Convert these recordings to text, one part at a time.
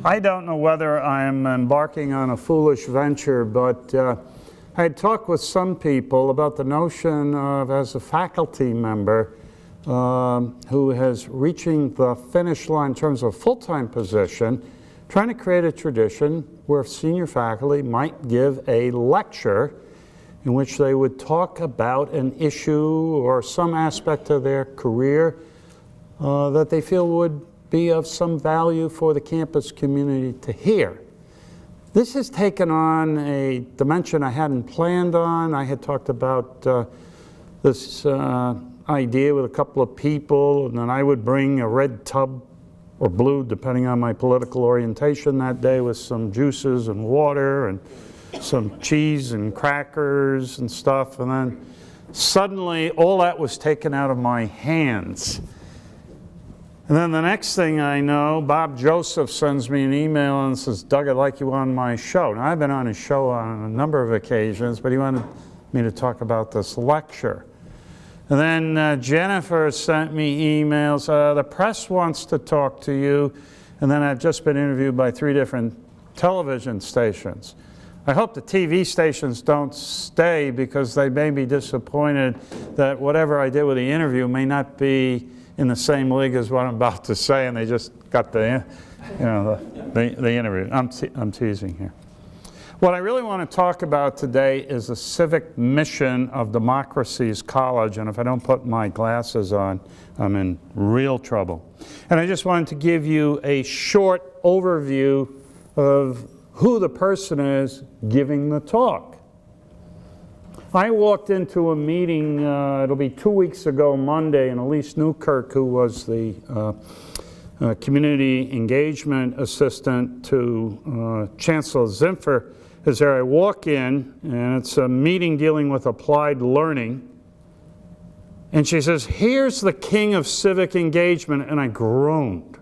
I don't know whether I'm embarking on a foolish venture, but I had talked with some people about the notion of, as a faculty member who is reaching the finish line in terms of a full-time position, trying to create a tradition where senior faculty might give a lecture in which they would talk about an issue or some aspect of their career that they feel would be of some value for the campus community to hear. This has taken on a dimension I hadn't planned on. I had talked about this idea with a couple of people, and then I would bring a red tub or blue, depending on my political orientation that day, with some juices and water and some cheese and crackers and stuff, and then suddenly all that was taken out of my hands. And then the next thing I know, Bob Joseph sends me an email and says, "Doug, I'd like you on my show." Now, I've been on his show on a number of occasions, but he wanted me to talk about this lecture. And then Jennifer sent me emails, "The press wants to talk to you." And then I've just been interviewed by 3 different television stations. I hope the TV stations don't stay, because they may be disappointed that whatever I did with the interview may not be in the same league as what I'm about to say, and they just got the interview. I'm teasing here. What I really want to talk about today is the civic mission of Democracy's College, and if I don't put my glasses on, I'm in real trouble. And I just wanted to give you a short overview of who the person is giving the talk. I walked into a meeting, it'll be 2 weeks ago Monday, and Elise Newkirk, who was the community engagement assistant to Chancellor Zimpher, is there. I walk in, and it's a meeting dealing with applied learning, and she says, "Here's the king of civic engagement," and I groaned.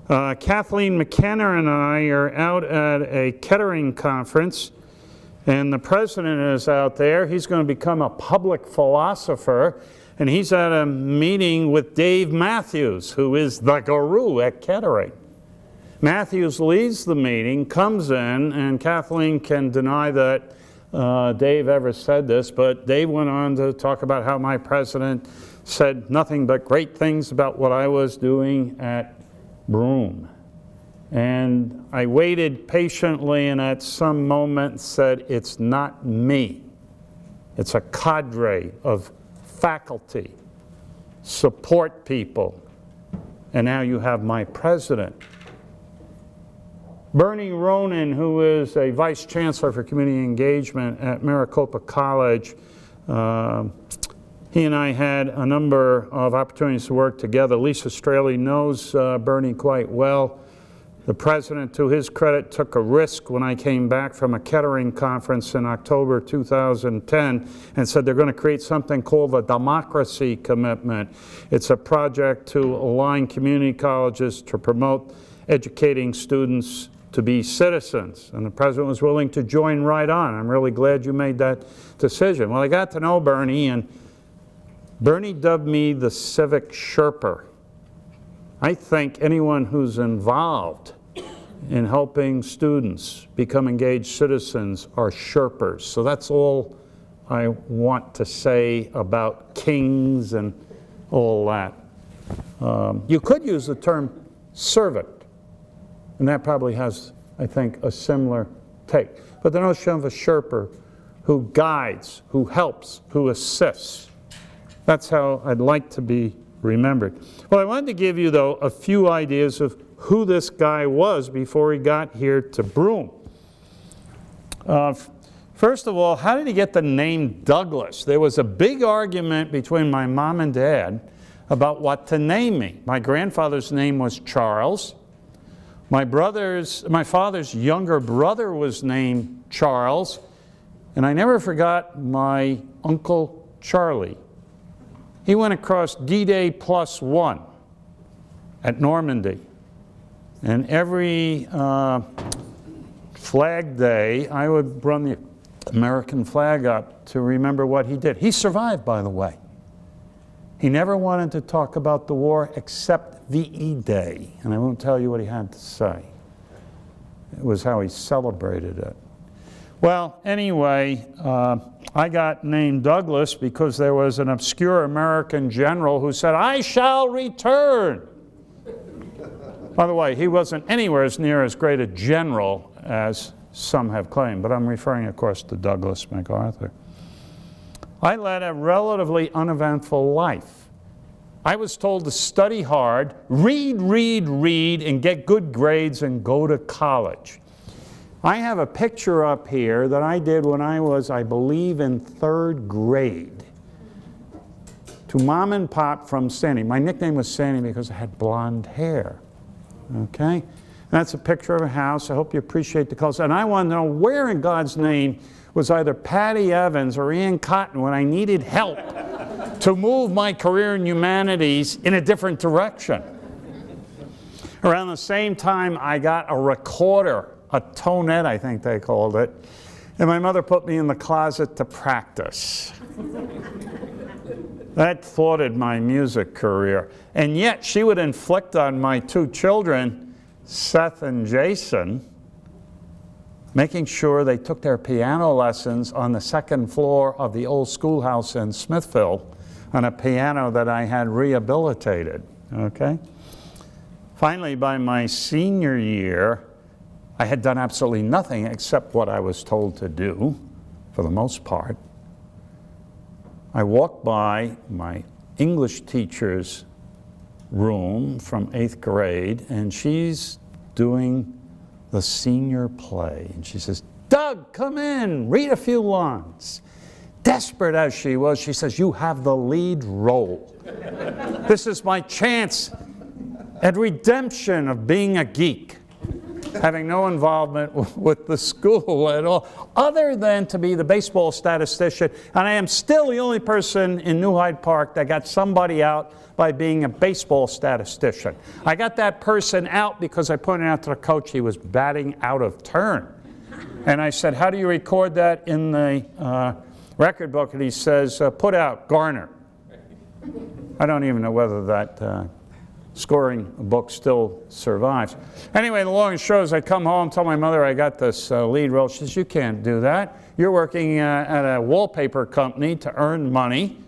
Kathleen McKenna and I are out at a Kettering conference, and the president is out there. He's going to become a public philosopher, and he's at a meeting with Dave Matthews, who is the guru at Kettering. Matthews leads the meeting, comes in, and Kathleen can deny that Dave ever said this, but Dave went on to talk about how my president said nothing but great things about what I was doing at Broome. And I waited patiently, and at some moment said, "It's not me. It's a cadre of faculty, support people, and now you have my president." Bernie Ronan, who is a vice chancellor for community engagement at Maricopa College, he and I had a number of opportunities to work together. Lisa Straley knows Bernie quite well. The president, to his credit, took a risk when I came back from a Kettering conference in October 2010 and said they're going to create something called the Democracy Commitment. It's a project to align community colleges to promote educating students to be citizens. And the president was willing to join right on. I'm really glad you made that decision. Well, I got to know Bernie, and Bernie dubbed me the civic Sherpa. I think anyone who's involved in helping students become engaged citizens are Sherpas. So that's all I want to say about kings and all that. You could use the term servant, and that probably has, I think, a similar take. But the notion of a Sherpa who guides, who helps, who assists, that's how I'd like to be remembered. Well, I wanted to give you, though, a few ideas of who this guy was before he got here to Broome. First of all, how did he get the name Douglas? There was a big argument between my mom and dad about what to name me. My grandfather's name was Charles. My father's younger brother was named Charles, and I never forgot my Uncle Charlie. He went across D-Day +1 at Normandy. And every Flag Day, I would run the American flag up to remember what he did. He survived, by the way. He never wanted to talk about the war except VE Day, and I won't tell you what he had to say. It was how he celebrated it. Well, anyway, I got named Douglas because there was an obscure American general who said, "I shall return." By the way, he wasn't anywhere as near as great a general as some have claimed, but I'm referring, of course, to Douglas MacArthur. I led a relatively uneventful life. I was told to study hard, read, and get good grades and go to college. I have a picture up here that I did when I was, I believe, in 3rd grade. To Mom and Pop from Sandy. My nickname was Sandy because I had blonde hair. Okay? That's a picture of a house. I hope you appreciate the colors. And I want to know where in God's name was either Patty Evans or Ian Cotton when I needed help to move my career in humanities in a different direction. Around the same time, I got a recorder, a tonette, I think they called it, and my mother put me in the closet to practice. That thwarted my music career. And yet, she would inflict on my 2 children, Seth and Jason, making sure they took their piano lessons on the 2nd floor of the old schoolhouse in Smithville on a piano that I had rehabilitated, okay? Finally, by my senior year, I had done absolutely nothing except what I was told to do, for the most part. I walked by my English teacher's room from 8th grade, and she's doing the senior play. And she says, "Doug, come in, read a few lines." Desperate as she was, she says, "You have the lead role. This is my chance at redemption of being a geek, having no involvement with the school at all, other than to be the baseball statistician. And I am still the only person in New Hyde Park that got somebody out by being a baseball statistician. I got that person out because I pointed out to the coach he was batting out of turn. And I said, "How do you record that in the record book?" And he says, "Put out Garnar." I don't even know whether that scoring book still survives. Anyway, the long and short is I come home, tell my mother I got this lead role. She says, "You can't do that. You're working at a wallpaper company to earn money."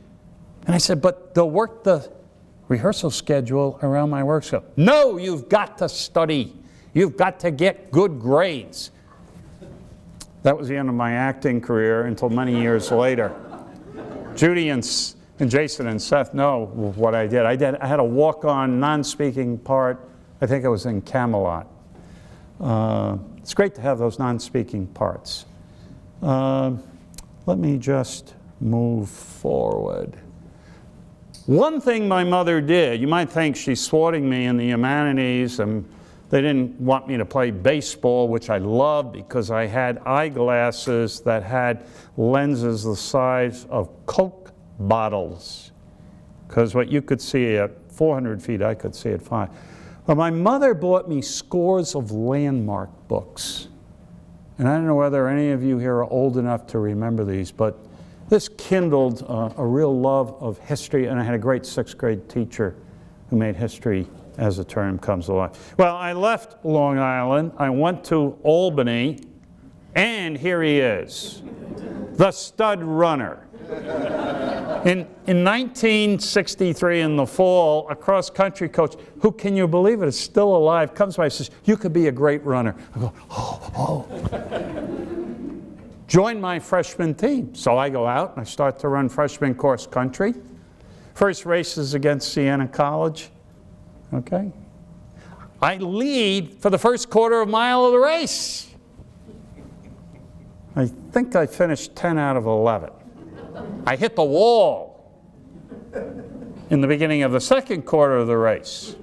And I said, "But they'll work the rehearsal schedule around my work schedule." "No, you've got to study. You've got to get good grades." That was the end of my acting career until many years later. Judy and Jason and Seth know what I did. I had a walk-on, non-speaking part. I think it was in Camelot. It's great to have those non-speaking parts. Let me just move forward. One thing my mother did, you might think she's thwarting me in the humanities, and they didn't want me to play baseball, which I loved because I had eyeglasses that had lenses the size of Coke bottles. Because what you could see at 400 feet, I could see at 5. But my mother bought me scores of landmark books. And I don't know whether any of you here are old enough to remember these, but this kindled a real love of history, and I had a great 6th grade teacher who made history as the term comes alive. Well, I left Long Island, I went to Albany, and here he is, the stud runner. In 1963, in the fall, a cross-country coach, who, can you believe it, is still alive, comes by and says, "You could be a great runner." I go, oh. Join my freshman team. So I go out and I start to run freshman cross country. First race is against Siena College. Okay. I lead for the first quarter of a mile of the race. I think I finished 10 out of 11. I hit the wall in the beginning of the second quarter of the race.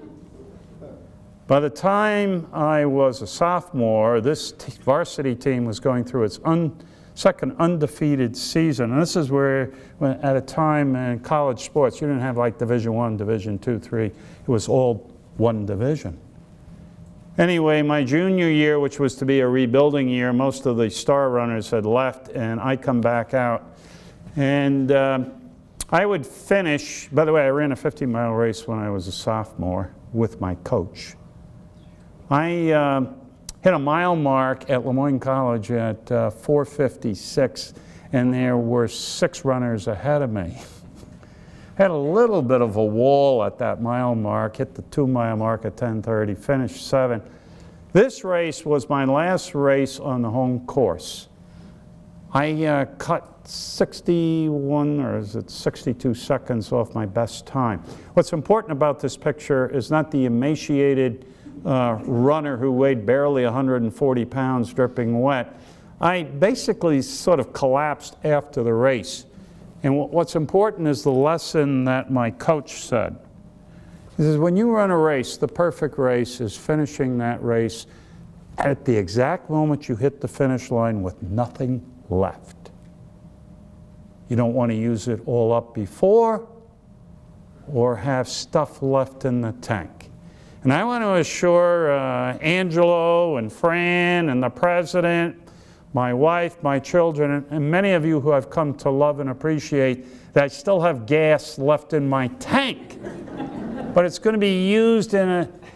By the time I was a sophomore, this varsity team was going through its second undefeated season. And this is where, at a time in college sports, you didn't have like Division I, Division II, III. It was all one division. Anyway, my junior year, which was to be a rebuilding year, most of the star runners had left, and I come back out. And I would finish, by the way, I ran a 50-mile race when I was a sophomore. with my coach. I hit a mile mark at Lemoyne College at 4:56, and there were 6 runners ahead of me. Had a little bit of a wall at that mile mark, hit the 2-mile mark at 10:30, finished 7th. This race was my last race on the home course. I cut 61, or is it 62 seconds off my best time. What's important about this picture is not the emaciated runner who weighed barely 140 pounds dripping wet. I basically sort of collapsed after the race. And what's important is the lesson that my coach said. He says, when you run a race, the perfect race is finishing that race at the exact moment you hit the finish line with nothing left. You don't want to use it all up before or have stuff left in the tank. And I want to assure Angelo and Fran and the president, my wife, my children, and many of you who I've come to love and appreciate, that I still have gas left in my tank. But it's going to be used in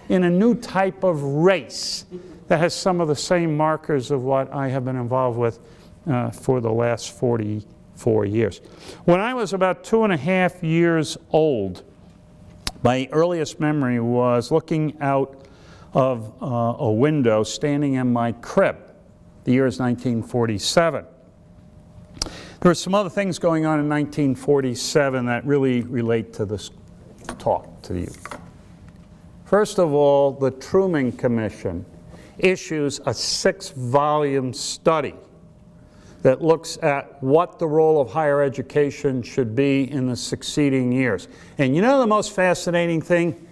a new type of race that has some of the same markers of what I have been involved with for the last 44 years. When I was about 2.5 years old, my earliest memory was looking out of a window, standing in my crib. The year is 1947. There were some other things going on in 1947 that really relate to this talk to you. First of all, the Truman Commission issues a 6-volume study that looks at what the role of higher education should be in the succeeding years. And you know the most fascinating thing?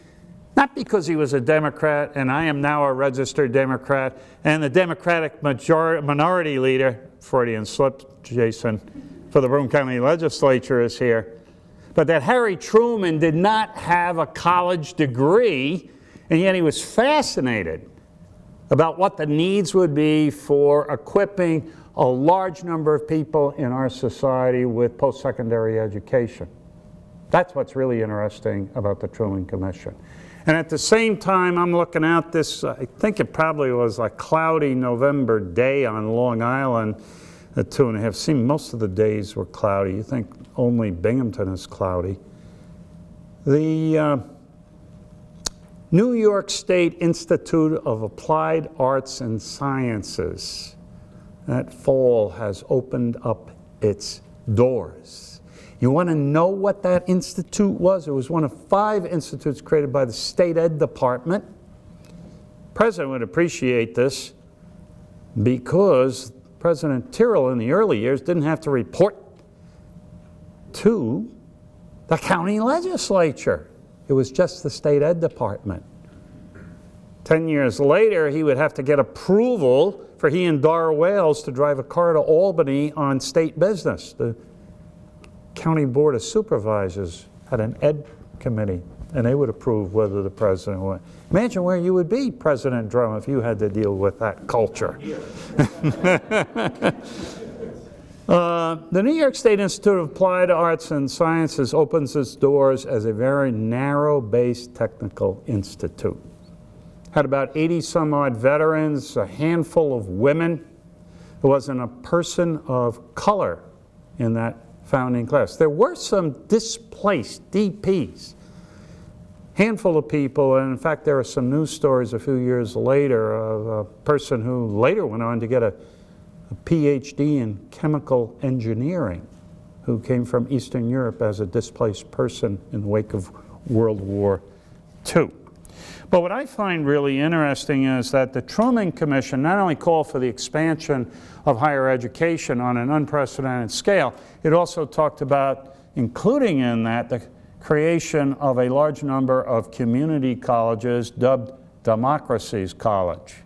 Not because he was a Democrat, and I am now a registered Democrat, and the Democratic minority leader, Freudian slip, Jason, for the Broome County Legislature is here, but that Harry Truman did not have a college degree, and yet he was fascinated about what the needs would be for equipping a large number of people in our society with post-secondary education. That's what's really interesting about the Truman Commission. And at the same time, I'm looking out this, I think it probably was a cloudy November day on Long Island at 2.5. See, most of the days were cloudy. You think only Binghamton is cloudy. The New York State Institute of Applied Arts and Sciences that fall has opened up its doors. You want to know what that institute was? It was one of 5 institutes created by the State Ed Department. The President would appreciate this because President Tyrrell in the early years didn't have to report to the county legislature. It was just the State Ed Department. 10 years later, he would have to get approval for he and Dar Wales to drive a car to Albany on state business. The County Board of Supervisors had an ed committee, and they would approve whether the president went. Imagine where you would be, President Drum, if you had to deal with that culture. The New York State Institute of Applied Arts and Sciences opens its doors as a very narrow-based technical institute. Had about 80 some odd veterans, a handful of women. There wasn't a person of color in that founding class. There were some displaced DPs, handful of people, and in fact there are some news stories a few years later of a person who later went on to get a PhD in chemical engineering, who came from Eastern Europe as a displaced person in the wake of World War II. But what I find really interesting is that the Truman Commission not only called for the expansion of higher education on an unprecedented scale, it also talked about including in that the creation of a large number of community colleges dubbed Democracy's College.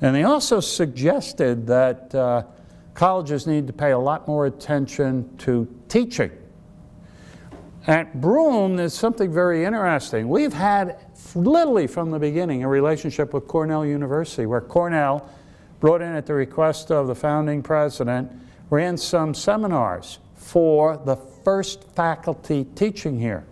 And they also suggested that colleges need to pay a lot more attention to teaching. At Broome, there's something very interesting. We've had, literally from the beginning, a relationship with Cornell University, where Cornell brought in at the request of the founding president, ran some seminars for the first faculty teaching here.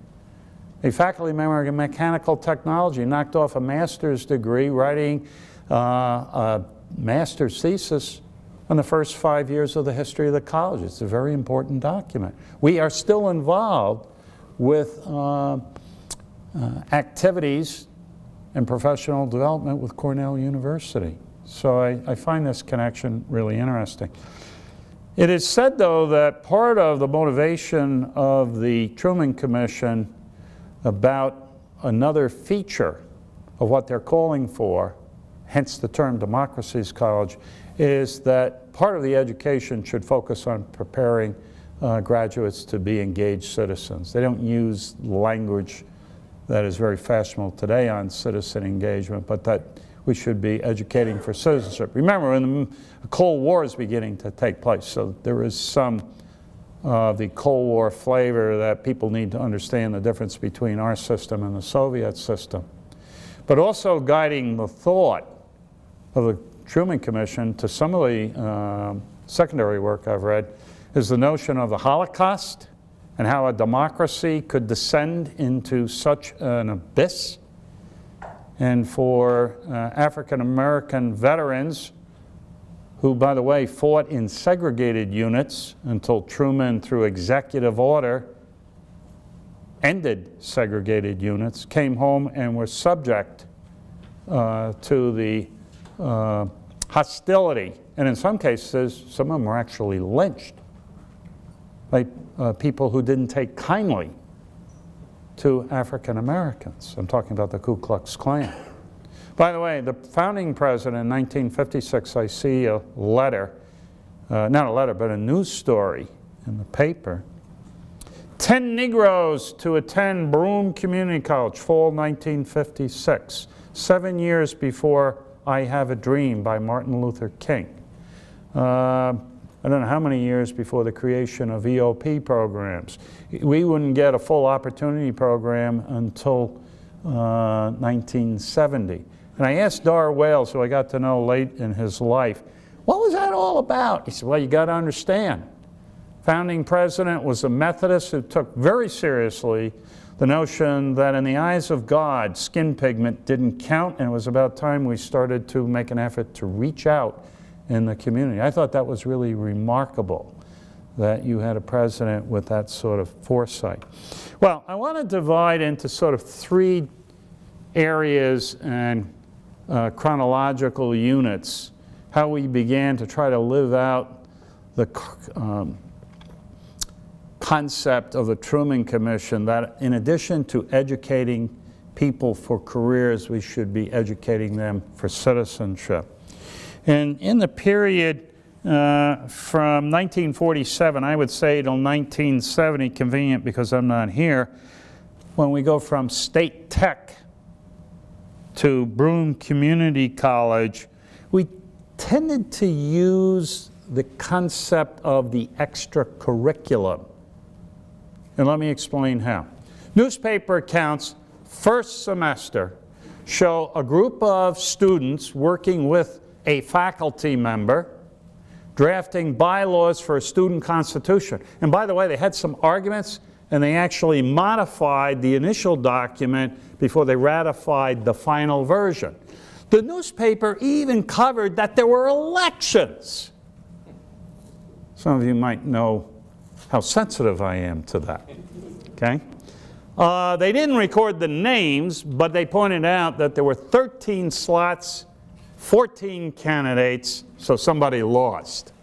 a faculty member in mechanical technology, knocked off a master's degree writing a master's thesis on the first 5 years of the history of the college. It's a very important document. We are still involved with activities and professional development with Cornell University. So I find this connection really interesting. It is said, though, that part of the motivation of the Truman Commission about another feature of what they're calling for, hence the term Democracy's College, is that part of the education should focus on preparing graduates to be engaged citizens. They don't use language that is very fashionable today on citizen engagement, but that we should be educating for citizenship. Remember, when the Cold War is beginning to take place, so there is some of the Cold War flavor that people need to understand the difference between our system and the Soviet system. But also guiding the thought of the Truman Commission to some of the secondary work I've read is the notion of the Holocaust and how a democracy could descend into such an abyss. And for African American veterans, who, by the way, fought in segregated units until Truman, through executive order, ended segregated units, came home and were subject to the hostility. And in some cases, some of them were actually lynched by people who didn't take kindly to African Americans. I'm talking about the Ku Klux Klan. By the way, the founding president in 1956, I see a letter, not a letter, but a news story in the paper. 10 Negroes to attend Broome Community College, fall 1956, 7 years before I Have a Dream by Martin Luther King. I don't know how many years before the creation of EOP programs. We wouldn't get a full opportunity program until 1970. And I asked Dar Wales, who I got to know late in his life, what was that all about? He said, well, you got to understand. Founding president was a Methodist who took very seriously the notion that in the eyes of God, skin pigment didn't count, and it was about time we started to make an effort to reach out in the community. I thought that was really remarkable, that you had a president with that sort of foresight. Well, I want to divide into sort of three areas and chronological units, how we began to try to live out the concept of the Truman Commission, that in addition to educating people for careers, we should be educating them for citizenship. And in the period from 1947, I would say, till 1970, convenient because I'm not here, when we go from State Tech to Broome Community College, we tended to use the concept of the extracurriculum. And let me explain how. Newspaper accounts, first semester, show a group of students working with a faculty member drafting bylaws for a student constitution. And by the way, they had some arguments, and they actually modified the initial document before they ratified the final version. The newspaper even covered that there were elections. Some of you might know how sensitive I am to that, okay? They didn't record the names, but they pointed out that there were 13 slots, 14 candidates, so somebody lost,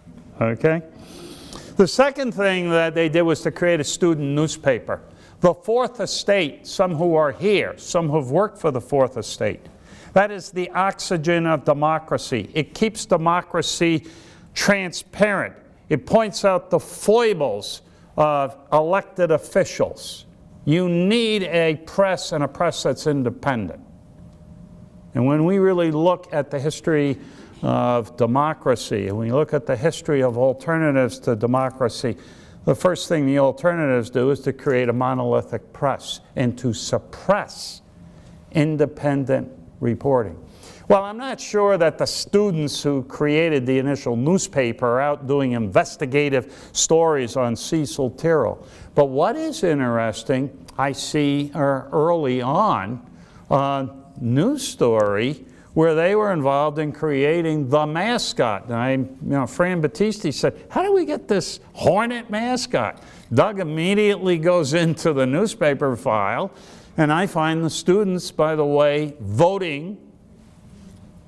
okay? The second thing that they did was to create a student newspaper. The Fourth Estate, some who are here, some who have worked for the Fourth Estate, that is the oxygen of democracy. It keeps democracy transparent. It points out the foibles of elected officials. You need a press, and a press that's independent. And when we really look at the history of democracy, and we look at the history of alternatives to democracy, the first thing the alternatives do is to create a monolithic press and to suppress independent reporting. Well, I'm not sure that the students who created the initial newspaper are out doing investigative stories on Cecil Tyrrell. But what is interesting, I see early on a news story where they were involved in creating the mascot. And Fran Battisti said, how do we get this hornet mascot? Doug immediately goes into the newspaper file, and I find the students, by the way, voting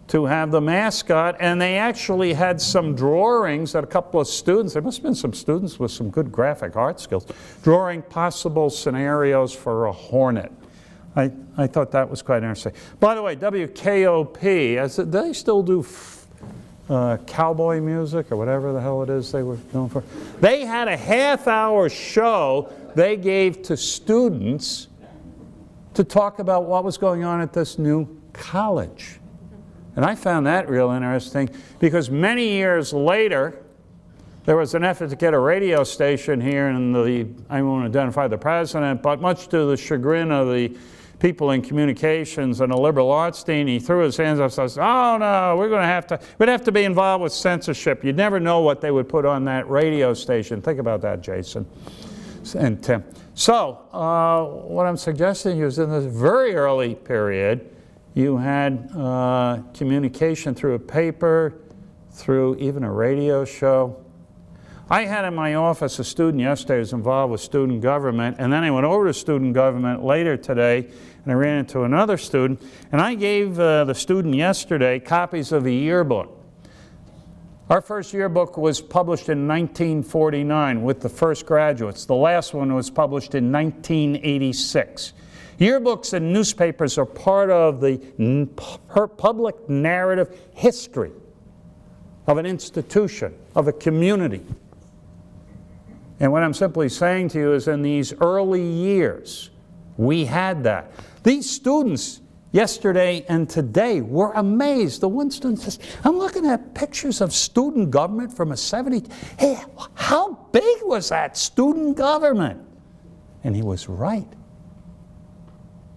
to have the mascot, and they actually had some drawings that a couple of students, there must have been some students with some good graphic art skills, drawing possible scenarios for a hornet. I thought that was quite interesting. By the way, WKOP, do they still do cowboy music or whatever the hell it is they were known for? They had a half-hour show they gave to students to talk about what was going on at this new college. And I found that real interesting because many years later, there was an effort to get a radio station here, and I won't identify the president, but much to the chagrin of the people in communications and a liberal arts dean, he threw his hands up and said, oh no, we'd have to be involved with censorship. You'd never know what they would put on that radio station. Think about that, Jason and Tim. So what I'm suggesting is in this very early period, you had communication through a paper, through even a radio show. I had in my office a student yesterday who was involved with student government, and then I went over to student government later today, and I ran into another student, and I gave the student yesterday copies of a yearbook. Our first yearbook was published in 1949 with the first graduates. The last one was published in 1986. Yearbooks and newspapers are part of the public narrative history of an institution, of a community. And what I'm simply saying to you is in these early years, we had that. These students yesterday and today were amazed. The one student says, I'm looking at pictures of student government from a 70s. Hey, how big was that student government? And he was right.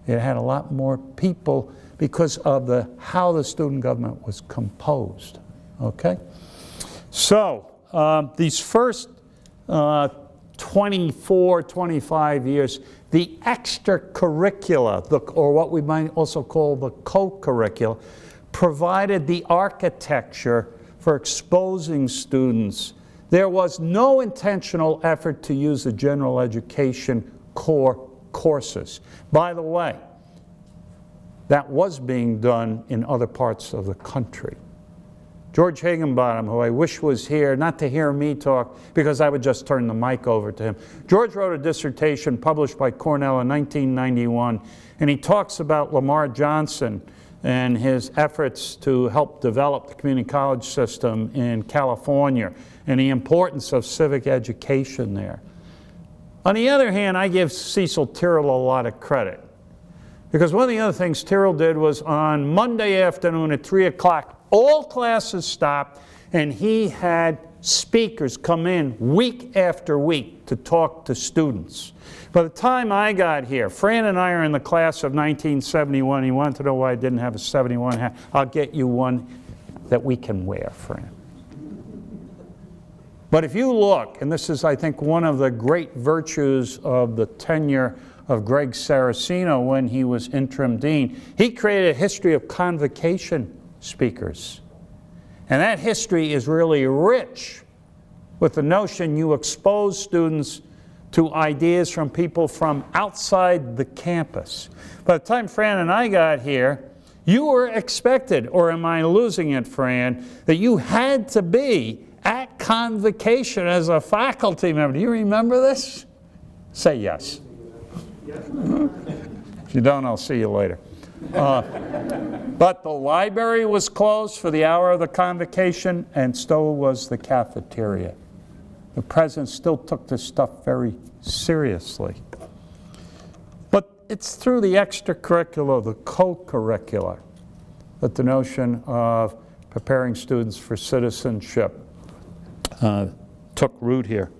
It had a lot more people because of how the student government was composed. Okay? So, these first 24, 25 years, the extracurricula, or what we might also call the co-curricula, provided the architecture for exposing students. There was no intentional effort to use the general education core courses. By the way, that was being done in other parts of the country. George Higginbottom, who I wish was here, not to hear me talk, because I would just turn the mic over to him. George wrote a dissertation published by Cornell in 1991, and he talks about Lamar Johnson and his efforts to help develop the community college system in California and the importance of civic education there. On the other hand, I give Cecil Tyrrell a lot of credit, because one of the other things Tyrrell did was on Monday afternoon at 3 o'clock, all classes stopped, and he had speakers come in week after week to talk to students. By the time I got here, Fran and I are in the class of 1971. He wanted to know why I didn't have a 71 hat. I'll get you one that we can wear, Fran. But if you look, and this is, I think, one of the great virtues of the tenure of Greg Saraceno when he was interim dean, he created a history of convocation speakers. And that history is really rich with the notion you expose students to ideas from people from outside the campus. By the time Fran and I got here, you were expected, or am I losing it, Fran, that you had to be at convocation as a faculty member. Do you remember this? Say yes. If you don't, I'll see you later. But the library was closed for the hour of the convocation, and so was the cafeteria. The president still took this stuff very seriously. But it's through the extracurricular, the co-curricular, that the notion of preparing students for citizenship took root here.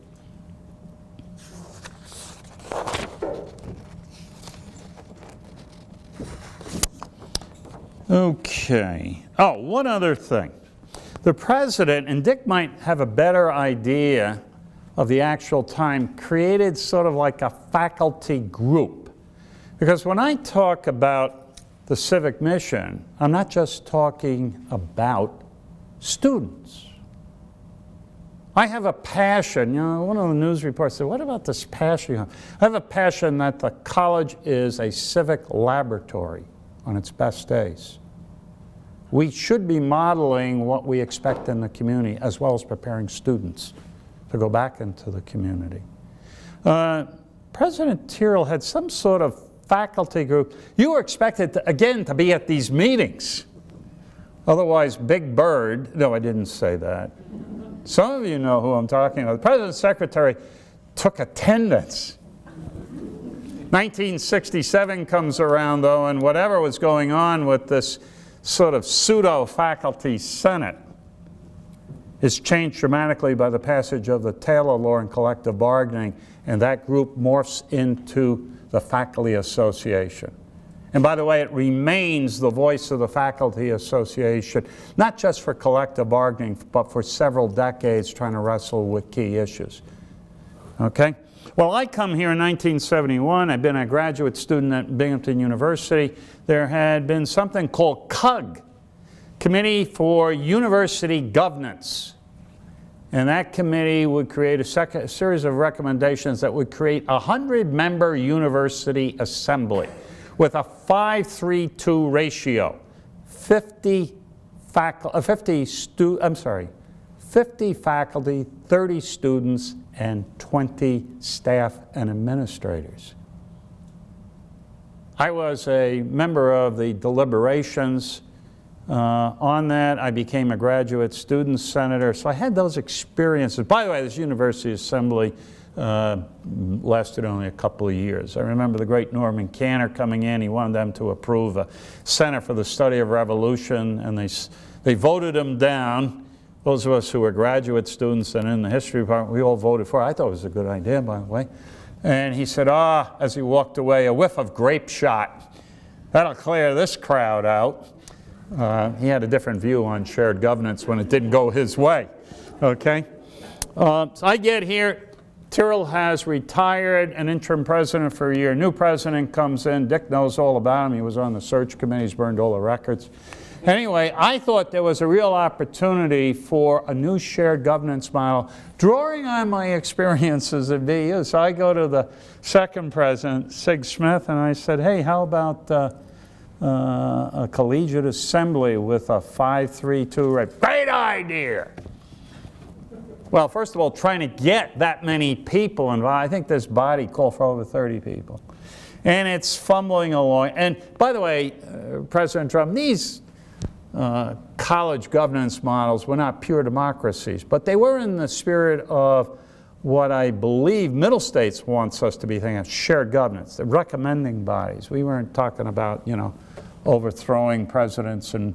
Okay. Okay. Oh, one other thing. The president, and Dick might have a better idea of the actual time, created sort of like a faculty group. Because when I talk about the civic mission, I'm not just talking about students. I have a passion, you know, one of the news reports said, what about this passion? I have a passion that the college is a civic laboratory on its best days. We should be modeling what we expect in the community as well as preparing students to go back into the community. President Tyrrell had some sort of faculty group. You were expected, again, to be at these meetings. Otherwise, Big Bird, no, I didn't say that. Some of you know who I'm talking about. The President's secretary took attendance. 1967 comes around, though, and whatever was going on with this sort of pseudo-faculty senate is changed dramatically by the passage of the Taylor Law and collective bargaining, and that group morphs into the Faculty Association. And by the way, it remains the voice of the Faculty Association, not just for collective bargaining, but for several decades trying to wrestle with key issues. Okay? Well, I come here in 1971. I've been a graduate student at Binghamton University. There had been something called CUG, Committee for University Governance. And that committee would create a series of recommendations that would create a 100-member university assembly with a 5-3-2 ratio. 50 faculty, 30 students, and 20 staff and administrators. I was a member of the deliberations on that. I became a graduate student senator, so I had those experiences. By the way, this university assembly lasted only a couple of years. I remember the great Norman Cantor coming in. He wanted them to approve a Center for the Study of Revolution, and they voted him down. Those of us who were graduate students and in the history department, we all voted for it. I thought it was a good idea, by the way. And he said, as he walked away, a whiff of grape shot. That'll clear this crowd out. He had a different view on shared governance when it didn't go his way. Okay? So I get here. Tyrrell has retired, an interim president for a year. New president comes in. Dick knows all about him. He was on the search committee. He's burned all the records. Anyway, I thought there was a real opportunity for a new shared governance model, drawing on my experiences at BU. So I go to the second president, Sig Smith, and I said, hey, how about a collegiate assembly with a 5-3-2 rate? Great idea! Well, first of all, trying to get that many people involved, I think this body called for over 30 people. And it's fumbling along. And by the way, President Trump, these college governance models were not pure democracies, but they were in the spirit of what I believe Middle States wants us to be thinking of, shared governance, the recommending bodies. We weren't talking about, you know, overthrowing presidents and,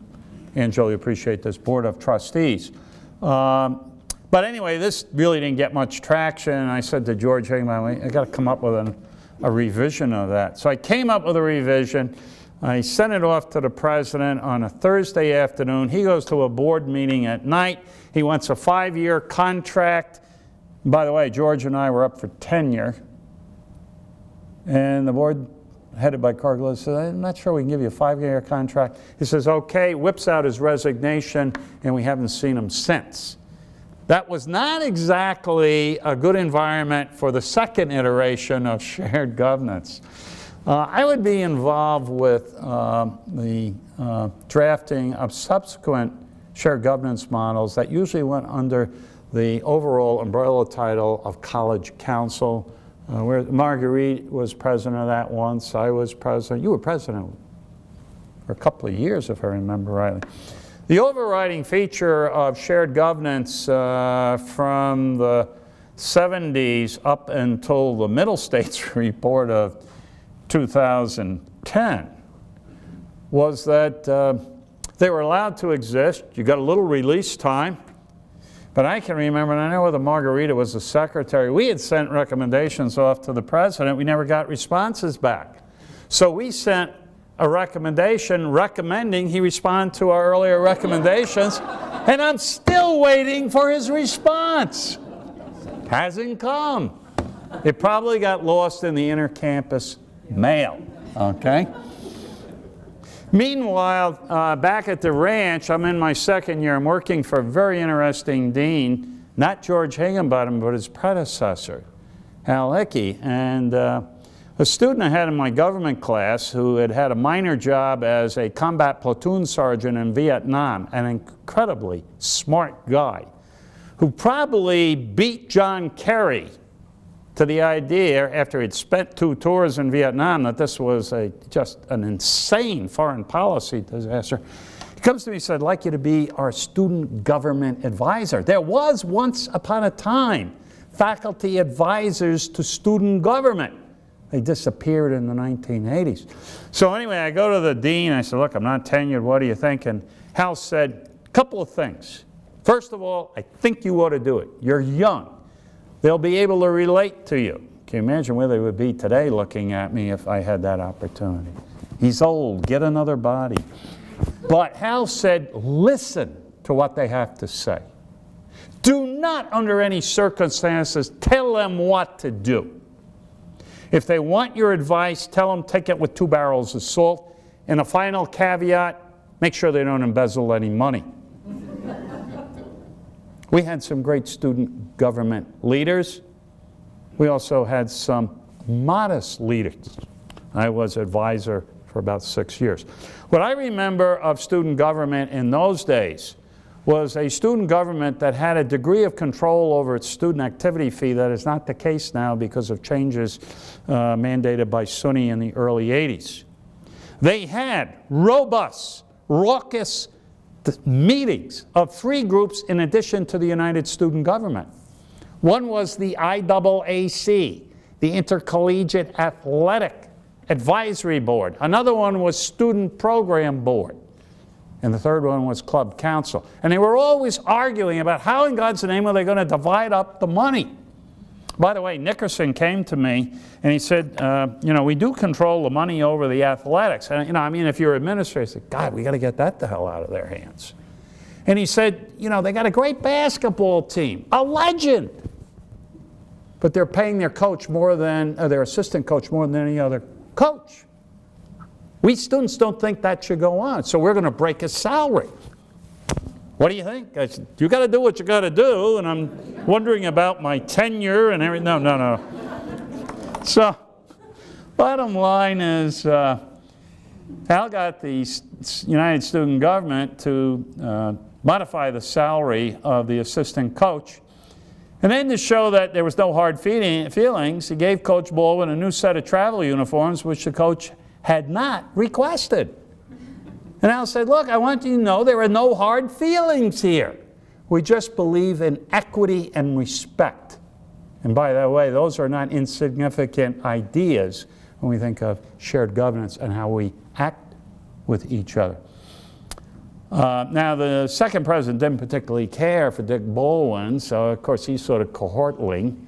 Angela, you appreciate this, board of trustees. But anyway, this really didn't get much traction, and I said to George, hey, I got to come up with a revision of that. So I came up with a revision. I sent it off to the president on a Thursday afternoon. He goes to a board meeting at night. He wants a 5-year contract. And by the way, George and I were up for tenure. And the board, headed by Cargill, said, I'm not sure we can give you a 5-year contract. He says, okay, whips out his resignation, and we haven't seen him since. That was not exactly a good environment for the second iteration of shared governance. I would be involved with the drafting of subsequent shared governance models that usually went under the overall umbrella title of College Council, where Marguerite was president of that once. I was president. You were president for a couple of years, if I remember rightly. The overriding feature of shared governance from the 70s up until the Middle States report of 2010 was that they were allowed to exist. You got a little release time. But I can remember, and I know whether Margarita was the secretary, we had sent recommendations off to the president. We never got responses back. So we sent a recommendation recommending he respond to our earlier recommendations, and I'm still waiting for his response. Hasn't come. It probably got lost in the inter-campus mail, okay? Meanwhile, back at the ranch, I'm in my second year. I'm working for a very interesting dean, not George Higginbottom, but his predecessor, Hal Hickey. And a student I had in my government class who had had a minor job as a combat platoon sergeant in Vietnam, an incredibly smart guy, who probably beat John Kerry to the idea, after he'd spent 2 tours in Vietnam, that this was just an insane foreign policy disaster. He comes to me and said, I'd like you to be our student government advisor. There was once upon a time faculty advisors to student government. They disappeared in the 1980s. So anyway, I go to the dean, I said, look, I'm not tenured, what do you think? And Hal said, a couple of things. First of all, I think you ought to do it. You're young. They'll be able to relate to you. Can you imagine where they would be today looking at me if I had that opportunity? He's old, get another body. But Hal said, listen to what they have to say. Do not, under any circumstances, tell them what to do. If they want your advice, tell them take it with 2 barrels of salt. And a final caveat, make sure they don't embezzle any money. We had some great student government leaders. We also had some modest leaders. I was advisor for about 6 years. What I remember of student government in those days was a student government that had a degree of control over its student activity fee that is not the case now because of changes mandated by SUNY in the early 80s. They had robust, raucous meetings of 3 groups in addition to the United Student Government. One was the IAAC, the Intercollegiate Athletic Advisory Board. Another one was Student Program Board. And the third one was Club Council. And they were always arguing about how in God's name are they going to divide up the money. By the way, Nickerson came to me and he said, you know, we do control the money over the athletics. And, you know, I mean, if you're administrator, you say, God, we got to get that the hell out of their hands. And he said, you know, they got a great basketball team, a legend. But they're paying their coach more than, their assistant coach more than any other coach. We students don't think that should go on, so we're going to break his salary. What do you think? I said, you got to do what you got to do, and I'm wondering about my tenure and everything. No. So, bottom line is, Al got the United Student Government to modify the salary of the assistant coach. And then to show that there was no hard feelings, he gave Coach Baldwin a new set of travel uniforms, which the coach had not requested. And Al said, look, I want you to know there are no hard feelings here. We just believe in equity and respect. And by the way, those are not insignificant ideas when we think of shared governance and how we act with each other. Now, the second president didn't particularly care for Dick Baldwin, so of course he's sort of cohortling.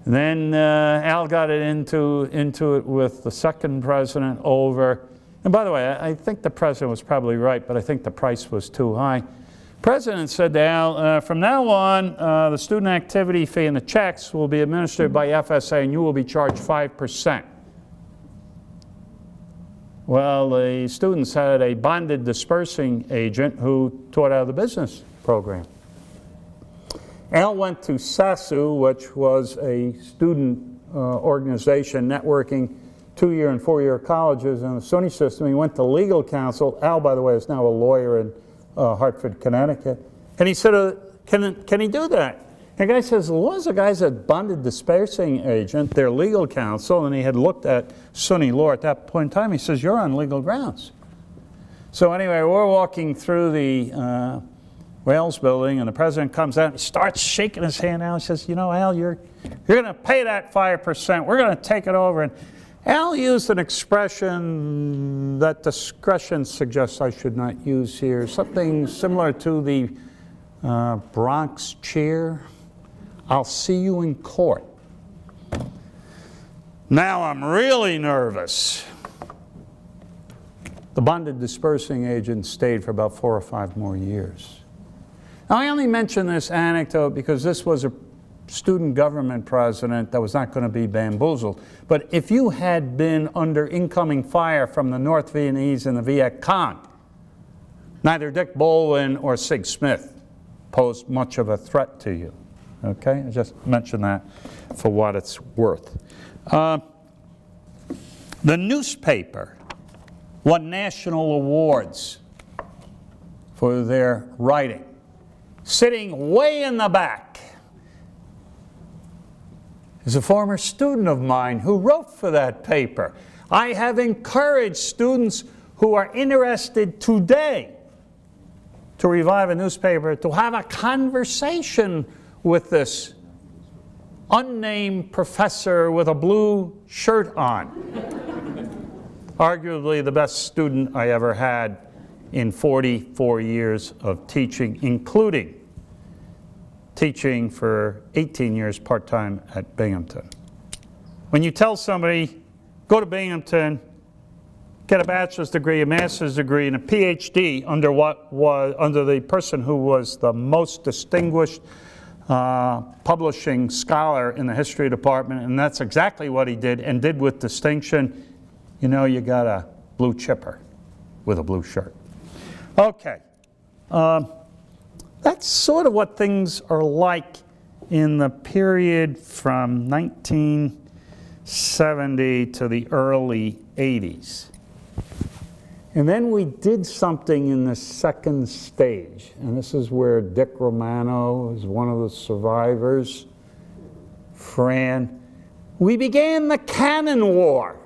Then Al got into it with the second president over. And by the way, I think the president was probably right, but I think the price was too high. The president said to Al, from now on, the student activity fee and the checks will be administered by FSA and you will be charged 5%. Well, the students had a bonded dispersing agent who taught out of the business program. Al went to SASU, which was a student organization networking 2-year and 4-year colleges in the SUNY system. He went to legal counsel. Al, by the way, is now a lawyer in Hartford, Connecticut. And he said, can he do that? And the guy says, as long as the guy's a bonded dispersing agent, their legal counsel, and he had looked at SUNY law at that point in time, he says, you're on legal grounds. So anyway, we're walking through the Wales building, and the president comes out and starts shaking his hand out and says, you know, Al, you're going to pay that 5%. We're going to take it over. And Al used an expression that discretion suggests I should not use here, something similar to the Bronx cheer. I'll see you in court. Now I'm really nervous. The bonded dispersing agent stayed for about 4 or 5 more years. Now, I only mention this anecdote because this was a student government president that was not going to be bamboozled. But if you had been under incoming fire from the North Vietnamese and the Viet Cong, neither Dick Bolin or Sig Smith posed much of a threat to you. Okay, I just mention that for what it's worth. The newspaper won national awards for their writing. Sitting way in the back is a former student of mine who wrote for that paper. I have encouraged students who are interested today to revive a newspaper to have a conversation with this unnamed professor with a blue shirt on. Arguably the best student I ever had in 44 years of teaching, including teaching for 18 years part-time at Binghamton. When you tell somebody, go to Binghamton, get a bachelor's degree, a master's degree, and a PhD under the person who was the most distinguished publishing scholar in the history department, and that's exactly what he did, and did with distinction, you know you got a blue chipper with a blue shirt. Okay. That's sort of what things are like in the period from 1970 to the early 80s. And then we did something in the second stage, and this is where Dick Romano is one of the survivors, Fran. We began the Cannon War.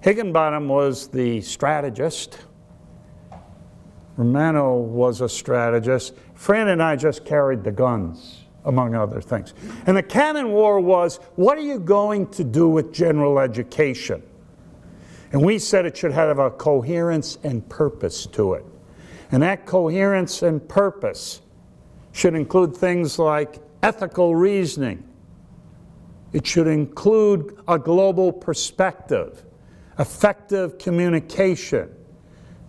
Higginbottom was the strategist. Romano was a strategist. Fran and I just carried the guns, among other things. And the Cannon War was, what are you going to do with general education? And we said it should have a coherence and purpose to it. And that coherence and purpose should include things like ethical reasoning. It should include a global perspective, effective communication,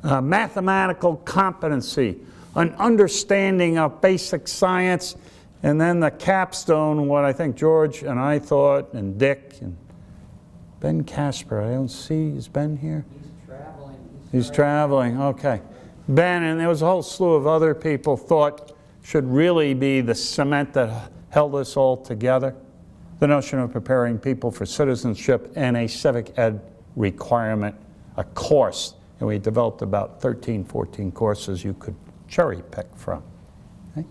mathematical competency, an understanding of basic science, and then the capstone, what I think George and I thought, and Dick, and Ben Casper, I don't see, is Ben here? He's traveling. He's traveling, okay. Ben, and there was a whole slew of other people thought should really be the cement that held us all together. The notion of preparing people for citizenship and a civic ed requirement, a course. And we developed about 13, 14 courses you could cherry pick from. Okay?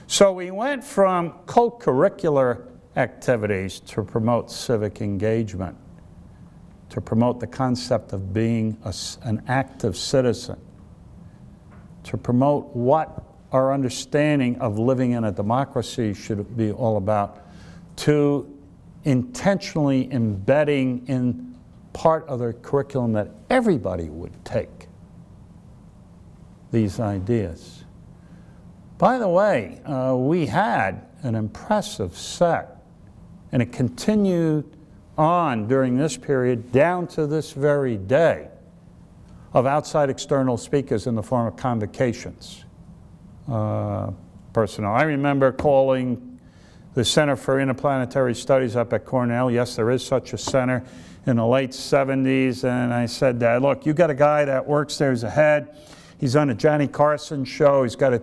So we went from co-curricular activities to promote civic engagement, to promote the concept of being an active citizen, to promote what our understanding of living in a democracy should be all about, to intentionally embedding in part of the curriculum that everybody would take these ideas. By the way, we had an impressive set, and it continued on during this period down to this very day, of outside external speakers in the form of convocations personnel. I remember calling the Center for Interplanetary Studies up at Cornell. Yes, there is such a center, in the late 70s, and I said, look, you got a guy that works there as a head. He's on a Johnny Carson show. He's got a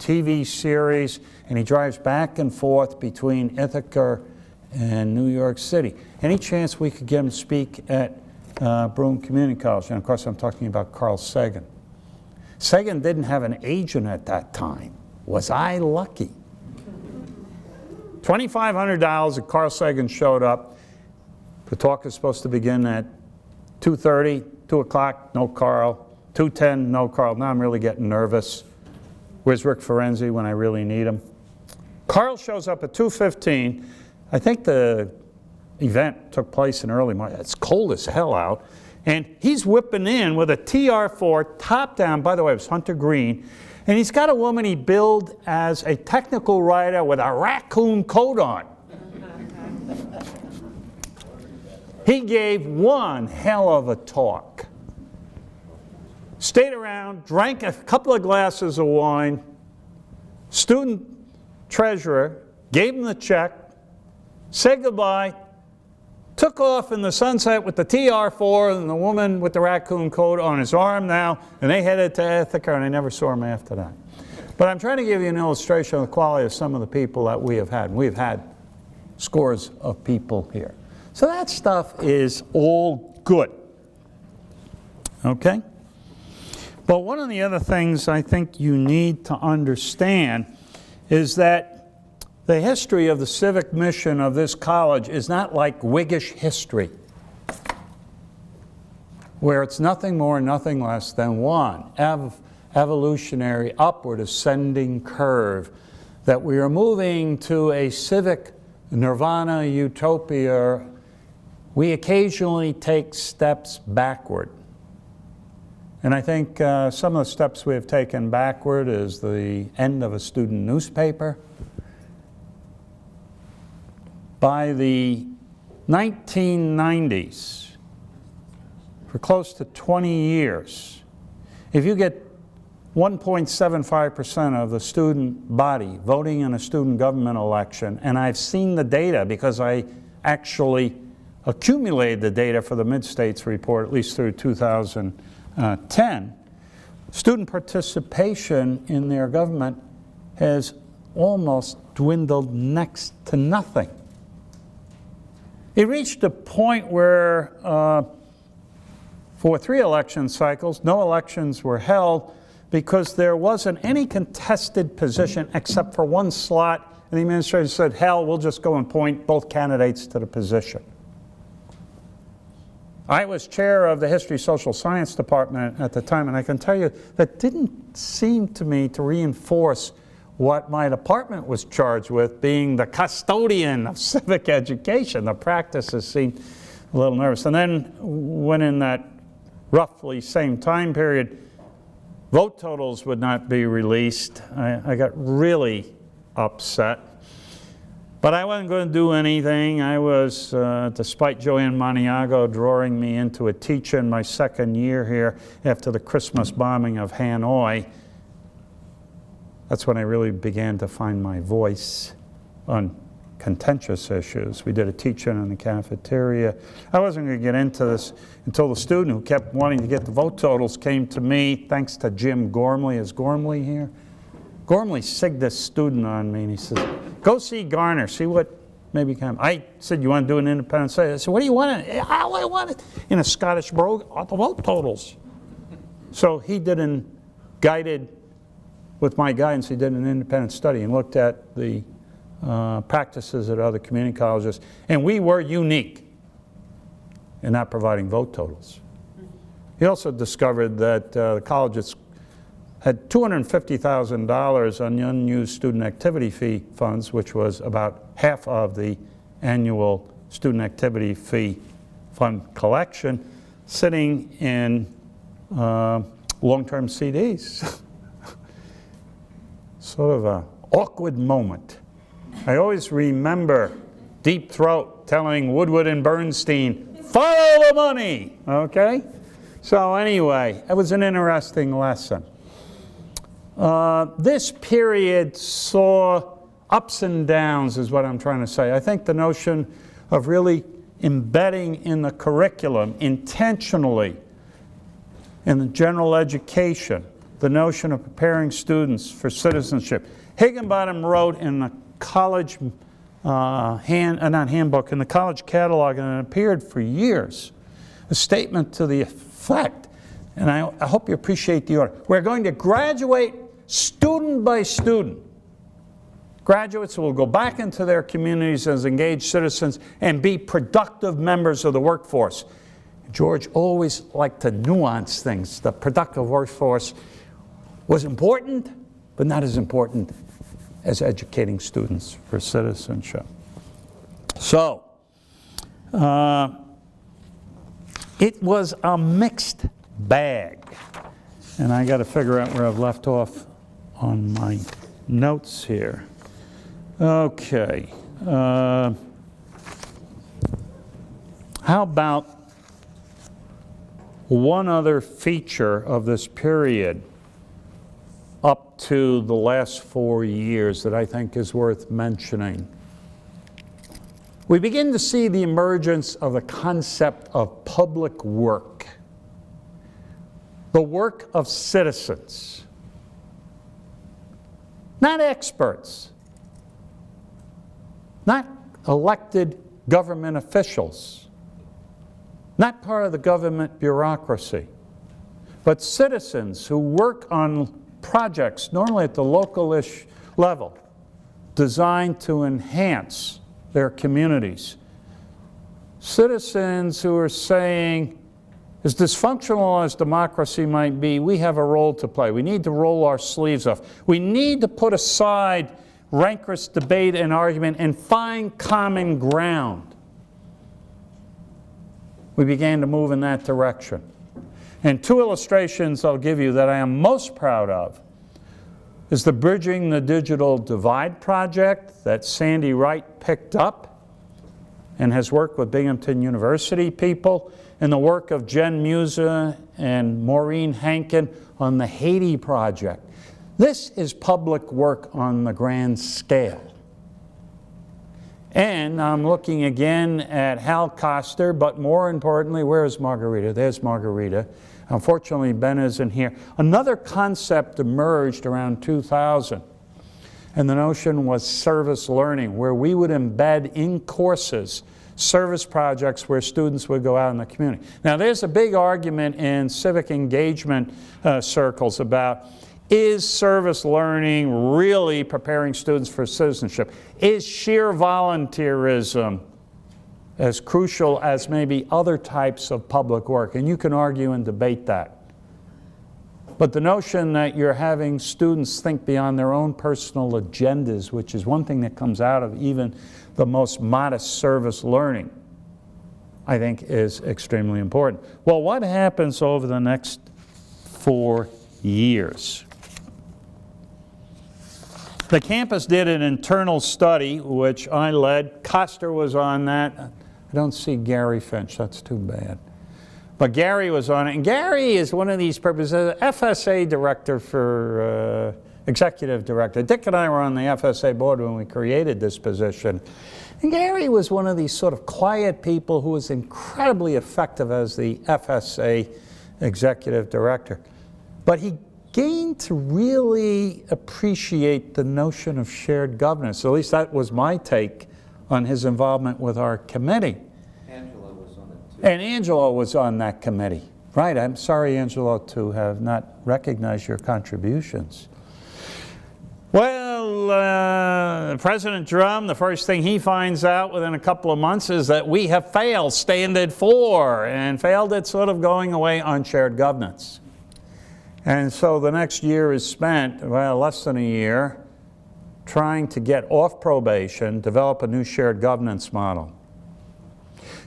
TV series, and he drives back and forth between Ithaca and New York City. Any chance we could get him to speak at Broome Community College? And of course, I'm talking about Carl Sagan. Sagan didn't have an agent at that time. Was I lucky? $2,500, and Carl Sagan showed up. The talk is supposed to begin at 2:30, 2 o'clock, no Carl. 2:10, no Carl. Now I'm really getting nervous. Where's Rick Ferenzi when I really need him? Carl shows up at 2:15. I think the event took place in early March. It's cold as hell out. And he's whipping in with a TR4, top down. By the way, it was Hunter Green. And he's got a woman he billed as a technical writer with a raccoon coat on. He gave one hell of a talk. Stayed around, drank a couple of glasses of wine. Student treasurer gave him the check, said goodbye, took off in the sunset with the TR-4 and the woman with the raccoon coat on his arm now, and they headed to Ithaca, and I never saw him after that. But I'm trying to give you an illustration of the quality of some of the people that we have had. We've had scores of people here. So that stuff is all good. Okay? But one of the other things I think you need to understand is that the history of the civic mission of this college is not like Whiggish history, where it's nothing more, nothing less than one evolutionary upward ascending curve, that we are moving to a civic nirvana utopia. We occasionally take steps backward. And I think some of the steps we have taken backward is the end of a student newspaper. By the 1990s, for close to 20 years, if you get 1.75% of the student body voting in a student government election, and I've seen the data because I actually accumulated the data for the Mid-States report, at least through 2010, student participation in their government has almost dwindled next to nothing. It reached a point where for 3 election cycles, no elections were held because there wasn't any contested position except for one slot, and the administration said, hell, we'll just go and appoint both candidates to the position. I was chair of the History Social Science Department at the time, and I can tell you that didn't seem to me to reinforce what my department was charged with, being the custodian of civic education. The practices seemed a little nervous. And then when in that roughly same time period, vote totals would not be released, I got really upset. But I wasn't going to do anything. I was, despite Joanne Maniago drawing me into a teach in my second year here after the Christmas bombing of Hanoi, that's when I really began to find my voice on contentious issues. We did a teach-in the cafeteria. I wasn't going to get into this until the student who kept wanting to get the vote totals came to me, thanks to Jim Gormley. Is Gormley here? Gormley sigged this student on me, and he says, go see Garnar, see what maybe can. I said, you want to do an independent study? I said, what do you want? I want it in a Scottish brogue, the vote totals. So he did with my guidance, he did an independent study and looked at the practices at other community colleges, and we were unique in not providing vote totals. He also discovered that the colleges had $250,000 on unused student activity fee funds, which was about half of the annual student activity fee fund collection, sitting in long-term CDs. Sort of an awkward moment. I always remember Deep Throat telling Woodward and Bernstein, follow the money, okay? So anyway, it was an interesting lesson. This period saw ups and downs is what I'm trying to say. I think the notion of really embedding in the curriculum intentionally in the general education the notion of preparing students for citizenship. Higginbottom wrote in the college in the college catalog, and it appeared for years, a statement to the effect, and I hope you appreciate the order. We're going to graduate student by student. Graduates will go back into their communities as engaged citizens and be productive members of the workforce. George always liked to nuance things. The productive workforce was important, but not as important as educating students for citizenship. So, it was a mixed bag. And I got to figure out where I've left off on my notes here. Okay. How How about one other feature of this period up to the last 4 years that I think is worth mentioning? We begin to see the emergence of the concept of public work, the work of citizens, not experts, not elected government officials, not part of the government bureaucracy, but citizens who work on projects, normally at the local-ish level, designed to enhance their communities. Citizens who are saying, as dysfunctional as democracy might be, we have a role to play. We need to roll our sleeves up. We need to put aside rancorous debate and argument and find common ground. We began to move in that direction. And two illustrations I'll give you that I am most proud of is the Bridging the Digital Divide project that Sandy Wright picked up and has worked with Binghamton University people, and the work of Jen Musa and Maureen Hankin on the Haiti project. This is public work on the grand scale. And I'm looking again at Hal Koster, but more importantly, where's Margarita? There's Margarita. Unfortunately, Ben isn't here. Another concept emerged around 2000, and the notion was service learning, where we would embed in courses service projects where students would go out in the community. Now, there's a big argument in civic engagement circles about, is service learning really preparing students for citizenship? Is sheer volunteerism as crucial as maybe other types of public work? And you can argue and debate that. But the notion that you're having students think beyond their own personal agendas, which is one thing that comes out of even the most modest service learning, I think is extremely important. Well, what happens over the next 4 years? The campus did an internal study, which I led. Koster was on that. I don't see Gary Finch, that's too bad. But Gary was on it, and Gary is one of these purposes, FSA director for executive director. Dick and I were on the FSA board when we created this position. And Gary was one of these sort of quiet people who was incredibly effective as the FSA executive director. But he gained to really appreciate the notion of shared governance. At least that was my take on his involvement with our committee. Angela was on it too. And Angela was on that committee. Right, I'm sorry, Angela, to have not recognized your contributions. Well, President Drum, the first thing he finds out within a couple of months is that we have failed Standard 4, and failed at sort of going away on shared governance. And so the next year is spent, well, less than a year, trying to get off probation, develop a new shared governance model.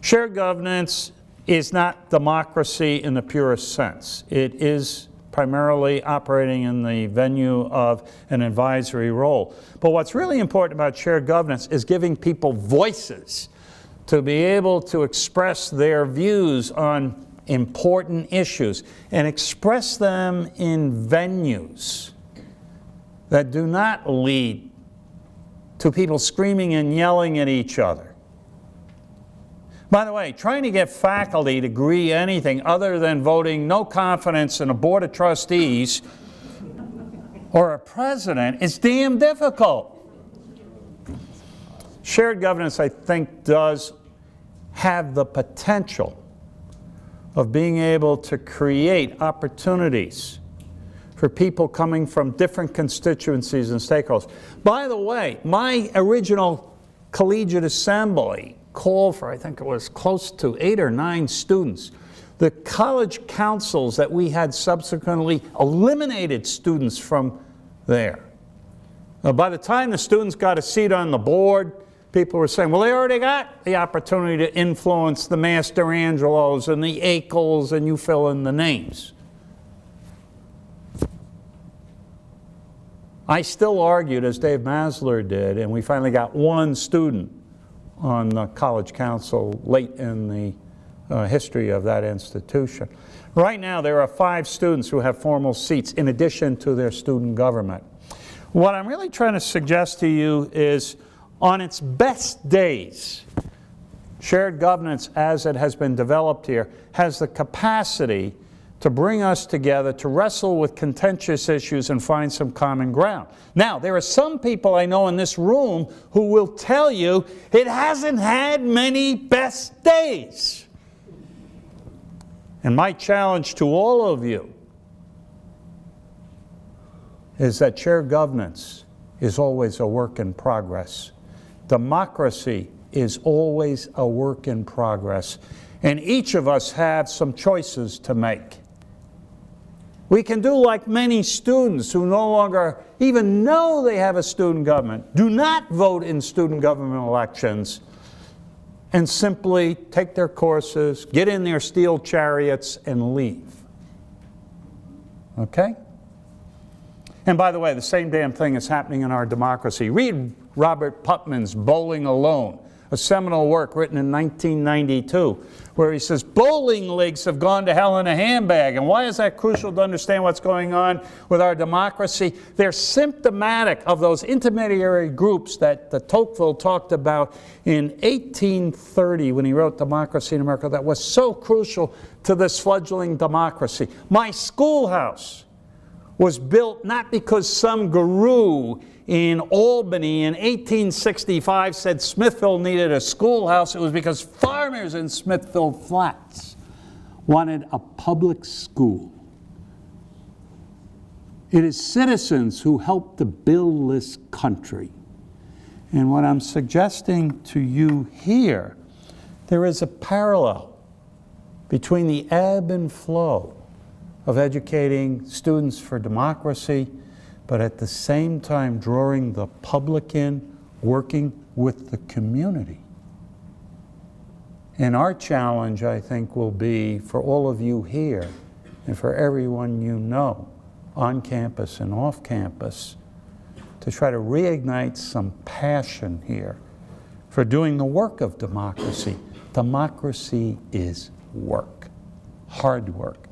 Shared governance is not democracy in the purest sense. It is primarily operating in the venue of an advisory role. But what's really important about shared governance is giving people voices to be able to express their views on important issues and express them in venues that do not lead to people screaming and yelling at each other. By the way, trying to get faculty to agree anything other than voting no confidence in a board of trustees or a president is damn difficult. Shared governance, I think, does have the potential of being able to create opportunities for people coming from different constituencies and stakeholders. By the way, my original collegiate assembly called for, I think it was close to 8 or 9 students. The college councils that we had subsequently eliminated students from there. By the time the students got a seat on the board, people were saying, well, they already got the opportunity to influence the Master Angelos and the Akels, and you fill in the names. I still argued, as Dave Masler did, and we finally got one student on the college council late in the history of that institution. Right now, there are 5 students who have formal seats in addition to their student government. What I'm really trying to suggest to you is, on its best days, shared governance as it has been developed here has the capacity to bring us together, to wrestle with contentious issues and find some common ground. Now, there are some people I know in this room who will tell you it hasn't had many best days. And my challenge to all of you is that shared governance is always a work in progress. Democracy is always a work in progress. And each of us have some choices to make. We can do like many students who no longer even know they have a student government, do not vote in student government elections, and simply take their courses, get in their steel chariots, and leave. Okay? And by the way, the same damn thing is happening in our democracy. Read Robert Putnam's Bowling Alone, a seminal work written in 1992, where he says bowling leagues have gone to hell in a handbag. And why is that crucial to understand what's going on with our democracy? They're symptomatic of those intermediary groups that Tocqueville talked about in 1830 when he wrote Democracy in America that was so crucial to this fledgling democracy. My schoolhouse was built not because some guru in Albany in 1865 said Smithville needed a schoolhouse. It was because farmers in Smithville Flats wanted a public school. It is citizens who helped to build this country. And what I'm suggesting to you here, there is a parallel between the ebb and flow of educating students for democracy, but at the same time drawing the public in, working with the community. And our challenge, I think, will be for all of you here and for everyone you know, on campus and off campus, to try to reignite some passion here for doing the work of democracy. Democracy is work, hard work.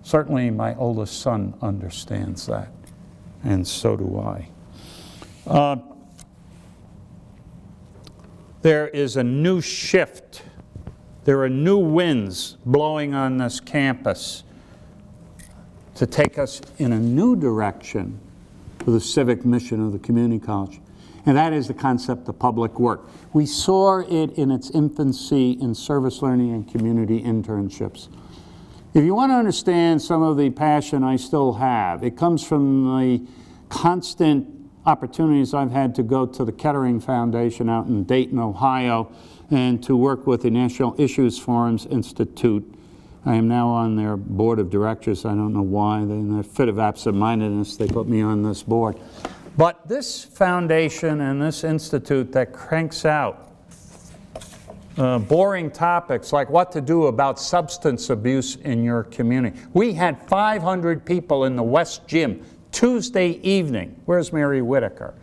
Certainly my oldest son understands that, and so do I. There is a new shift. There are new winds blowing on this campus to take us in a new direction for the civic mission of the community college. And that is the concept of public work. We saw it in its infancy in service learning and community internships. If you want to understand some of the passion I still have, it comes from the constant opportunities I've had to go to the Kettering Foundation out in Dayton, Ohio, and to work with the National Issues Forums Institute. I am now on their board of directors. I don't know why. In a fit of absent-mindedness, they put me on this board. But this foundation and this institute that cranks out boring topics like what to do about substance abuse in your community. We had 500 people in the West Gym Tuesday evening. Where's Mary Whitaker?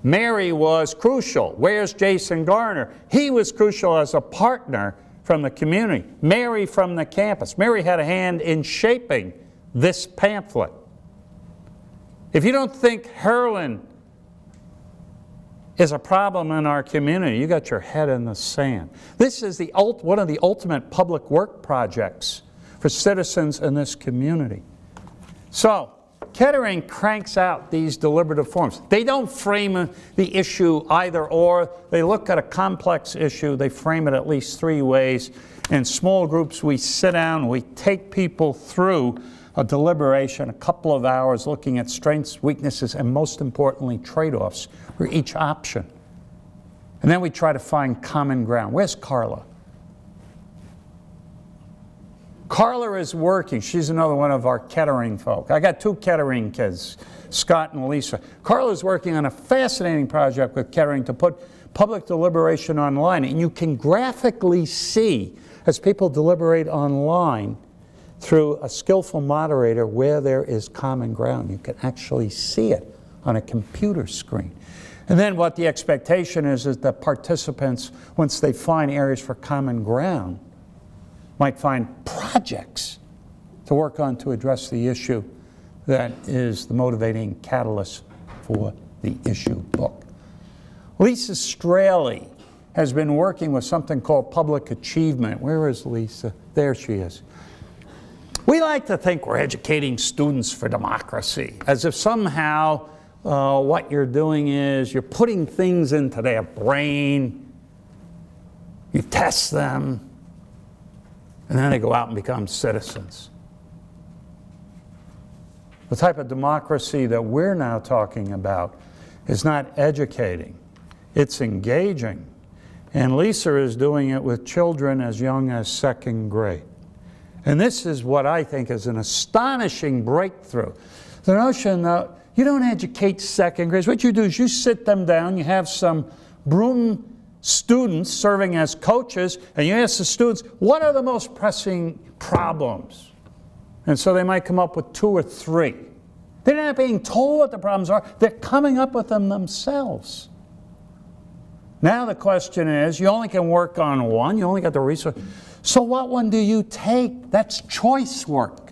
Mary was crucial. Where's Jason Garnar? He was crucial as a partner from the community. Mary from the campus. Mary had a hand in shaping this pamphlet. If you don't think heroin is a problem in our community, you got your head in the sand. This is one of the ultimate public work projects for citizens in this community. So, Kettering cranks out these deliberative forums. They don't frame the issue either or. They look at a complex issue. They frame it at least 3 ways. In small groups, we sit down, we take people through a deliberation, a couple of hours, looking at strengths, weaknesses, and most importantly, trade-offs for each option. And then we try to find common ground. Where's Carla? Carla is working. She's another one of our Kettering folk. I got 2 Kettering kids, Scott and Lisa. Carla's working on a fascinating project with Kettering to put public deliberation online. And you can graphically see, as people deliberate online, through a skillful moderator where there is common ground. You can actually see it on a computer screen. And then what the expectation is that participants, once they find areas for common ground, might find projects to work on to address the issue that is the motivating catalyst for the issue book. Lisa Straley has been working with something called public achievement. Where is Lisa? There she is. We like to think we're educating students for democracy, as if somehow what you're doing is you're putting things into their brain, you test them, and then they go out and become citizens. The type of democracy that we're now talking about is not educating, it's engaging. And Lisa is doing it with children as young as second grade. And this is what I think is an astonishing breakthrough. The notion that you don't educate second graders. What you do is you sit them down, you have some Broome students serving as coaches, and you ask the students, what are the most pressing problems? And so they might come up with 2 or 3. They're not being told what the problems are, they're coming up with them themselves. Now the question is, you only can work on one, you only got the resource. So what one do you take? That's choice work.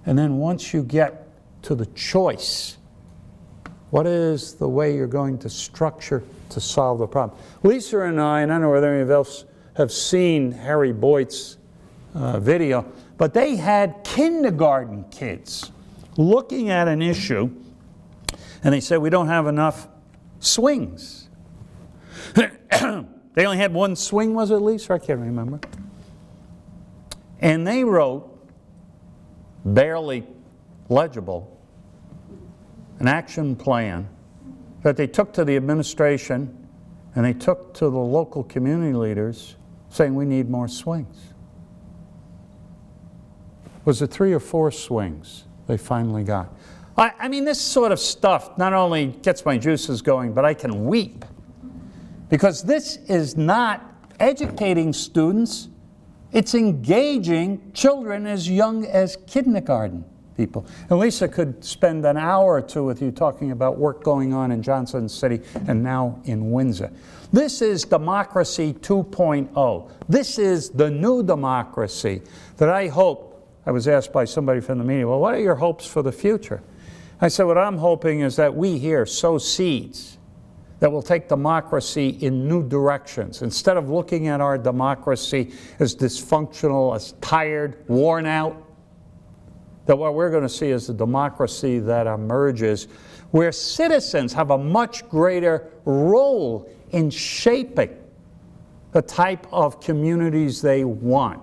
And then once you get to the choice, what is the way you're going to structure to solve the problem? Lisa and I don't know whether any of us have seen Harry Boyd's video, but they had kindergarten kids looking at an issue, and they said, we don't have enough swings. They only had one swing, was it, Lisa? I can't remember. And they wrote, barely legible, an action plan that they took to the administration and they took to the local community leaders saying we need more swings. Was it 3 or 4 swings they finally got? I mean, this sort of stuff not only gets my juices going, but I can weep. Because this is not educating students, it's engaging children as young as kindergarten people. And Lisa could spend an hour or 2 with you talking about work going on in Johnson City and now in Windsor. This is democracy 2.0. This is the new democracy that I hope, I was asked by somebody from the media, well, what are your hopes for the future? I said, what I'm hoping is that we here sow seeds that will take democracy in new directions. Instead of looking at our democracy as dysfunctional, as tired, worn out, that what we're going to see is a democracy that emerges where citizens have a much greater role in shaping the type of communities they want.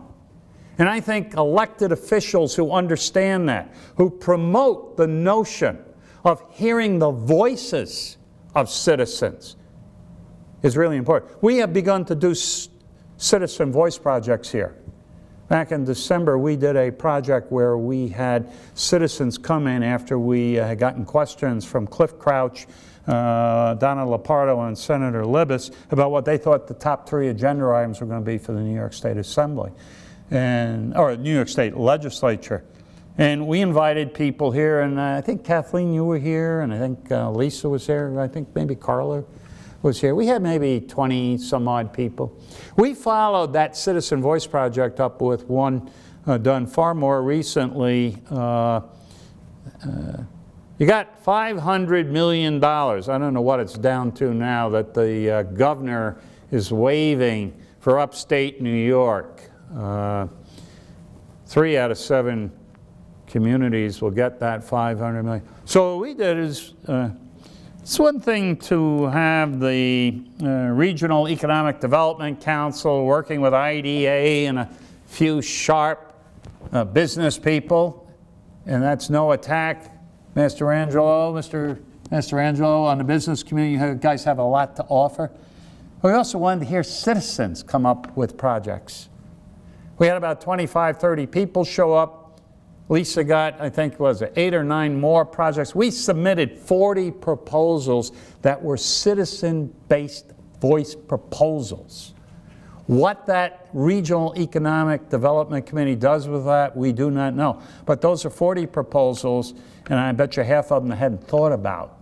And I think elected officials who understand that, who promote the notion of hearing the voices of citizens, is really important. We have begun to do citizen voice projects here. Back in December, we did a project where we had citizens come in after we had gotten questions from Cliff Crouch, Donna Lapardo, and Senator Libous about what they thought the top 3 agenda items were going to be for the New York State Assembly, or New York State Legislature. And we invited people here, and I think Kathleen, you were here, and I think Lisa was there, I think maybe Carla was here. We had maybe 20 some odd people. We followed that Citizen Voice Project up with one done far more recently. You got $500 million, I don't know what it's down to now, that the governor is waiving for upstate New York. 3 out of 7 communities will get that $500 million. So what we did is, it's one thing to have the Regional Economic Development Council working with IDA and a few sharp business people, and that's no attack, Mr. Angelo, on the business community. You guys have a lot to offer. But we also wanted to hear citizens come up with projects. We had about 25, 30 people show up. Lisa got, I think, was it 8 or 9 more projects. We submitted 40 proposals that were citizen-based voice proposals. What that Regional Economic Development Committee does with that, we do not know. But those are 40 proposals, and I bet you half of them hadn't thought about,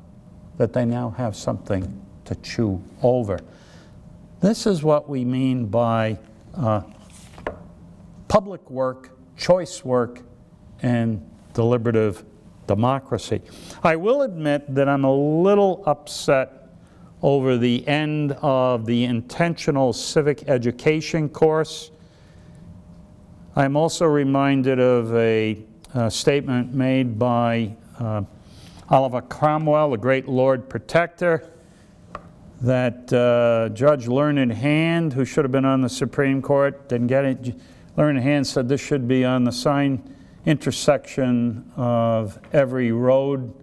that they now have something to chew over. This is what we mean by public work, choice work, and deliberative democracy. I will admit that I'm a little upset over the end of the intentional civic education course. I'm also reminded of a statement made by Oliver Cromwell, the great Lord Protector, that Judge Learned Hand, who should have been on the Supreme Court, didn't get it. Learned Hand said this should be on the sign intersection of every road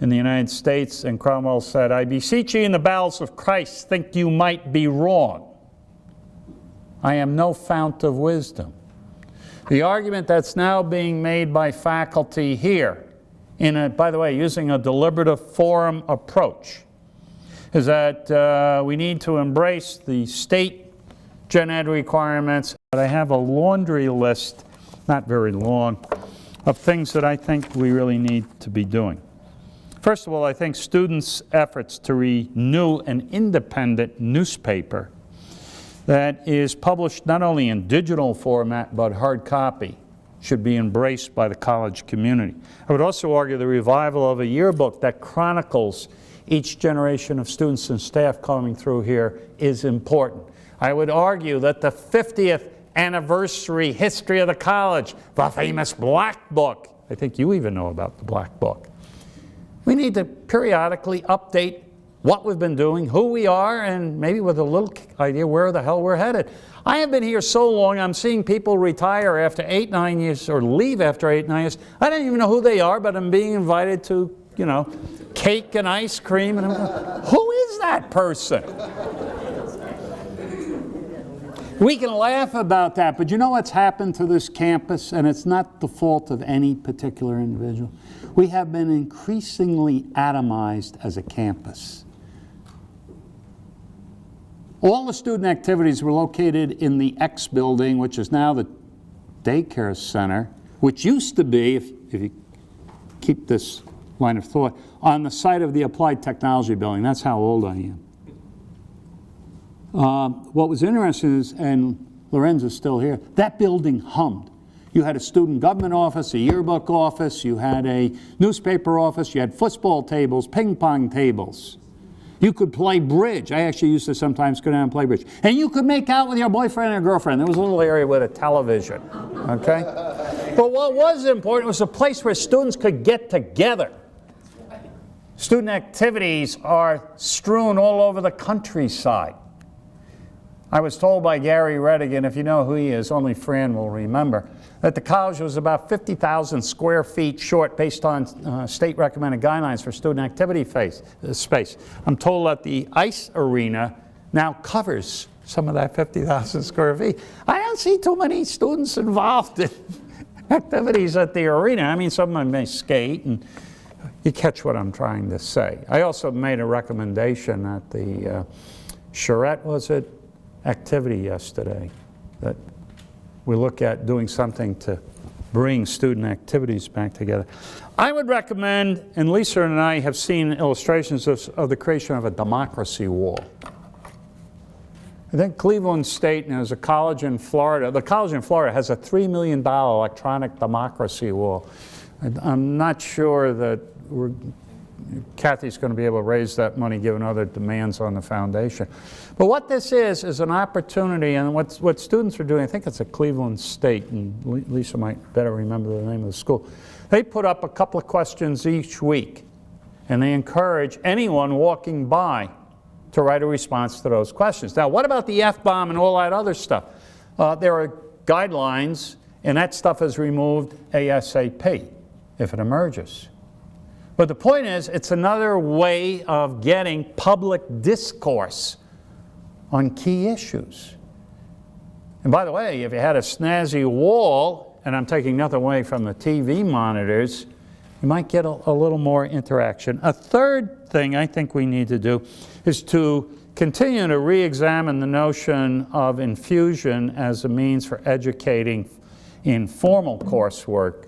in the United States, and Cromwell said, "I beseech ye in the bowels of Christ, think you might be wrong. I am no fount of wisdom." The argument that's now being made by faculty here, by the way, using a deliberative forum approach, is that we need to embrace the state gen ed requirements. But I have a laundry list, not very long, of things that I think we really need to be doing. First of all, I think students' efforts to renew an independent newspaper that is published not only in digital format but hard copy should be embraced by the college community. I would also argue the revival of a yearbook that chronicles each generation of students and staff coming through here is important. I would argue that the 50th anniversary history of the college, the famous Black Book, I think you even know about the Black Book. We need to periodically update what we've been doing, who we are, and maybe with a little idea where the hell we're headed. I have been here so long, I'm seeing people retire after 8, 9 years, or leave after 8, 9 years. I don't even know who they are, but I'm being invited to, cake and ice cream. And I'm going, who is that person? We can laugh about that, but you know what's happened to this campus? And it's not the fault of any particular individual. We have been increasingly atomized as a campus. All the student activities were located in the X building, which is now the daycare center, which used to be, if you keep this line of thought, on the site of the Applied Technology building. That's how old I am. What was interesting is, and Lorenzo's still here, that building hummed. You had a student government office, a yearbook office, you had a newspaper office, you had football tables, ping pong tables. You could play bridge. I actually used to sometimes go down and play bridge. And you could make out with your boyfriend or girlfriend. There was a little area with a television, okay? But what was important was a place where students could get together. Student activities are strewn all over the countryside. I was told by Gary Redigan, if you know who he is, only Fran will remember, that the college was about 50,000 square feet short based on state recommended guidelines for student activity space. I'm told that the ice arena now covers some of that 50,000 square feet. I don't see too many students involved in activities at the arena. I mean, some of them may skate, and you catch what I'm trying to say. I also made a recommendation at the Charette, was it? Activity yesterday, that we look at doing something to bring student activities back together. I would recommend, and Lisa and I have seen illustrations of the creation of a democracy wall. I think Cleveland State, and there's a college in Florida, the college in Florida has a $3 million electronic democracy wall. I'm not sure that Kathy's going to be able to raise that money given other demands on the foundation. But what this is an opportunity, and what students are doing, I think it's at Cleveland State, and Lisa might better remember the name of the school. They put up a couple of questions each week, and they encourage anyone walking by to write a response to those questions. Now, what about the F-bomb and all that other stuff? There are guidelines, and that stuff is removed ASAP if it emerges. But the point is, it's another way of getting public discourse on key issues. And by the way, if you had a snazzy wall, and I'm taking nothing away from the TV monitors, you might get a little more interaction. A third thing I think we need to do is to continue to re-examine the notion of infusion as a means for educating in formal coursework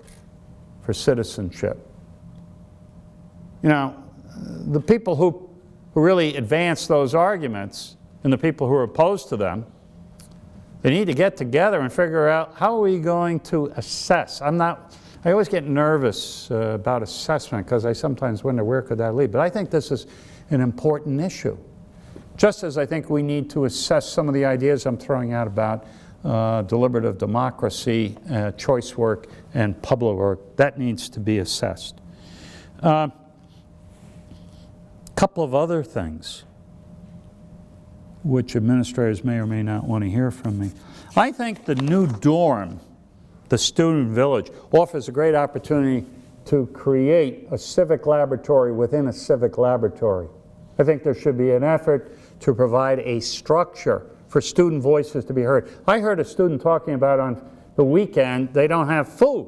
for citizenship. You know, the people who really advance those arguments and the people who are opposed to them, they need to get together and figure out how are we going to assess. I always get nervous about assessment because I sometimes wonder where could that lead. But I think this is an important issue. Just as I think we need to assess some of the ideas I'm throwing out about deliberative democracy, choice work, and public work, that needs to be assessed. A couple of other things which administrators may or may not want to hear from me. I think the new dorm, the student village, offers a great opportunity to create a civic laboratory within a civic laboratory. I think there should be an effort to provide a structure for student voices to be heard. I heard a student talking about on the weekend they don't have food.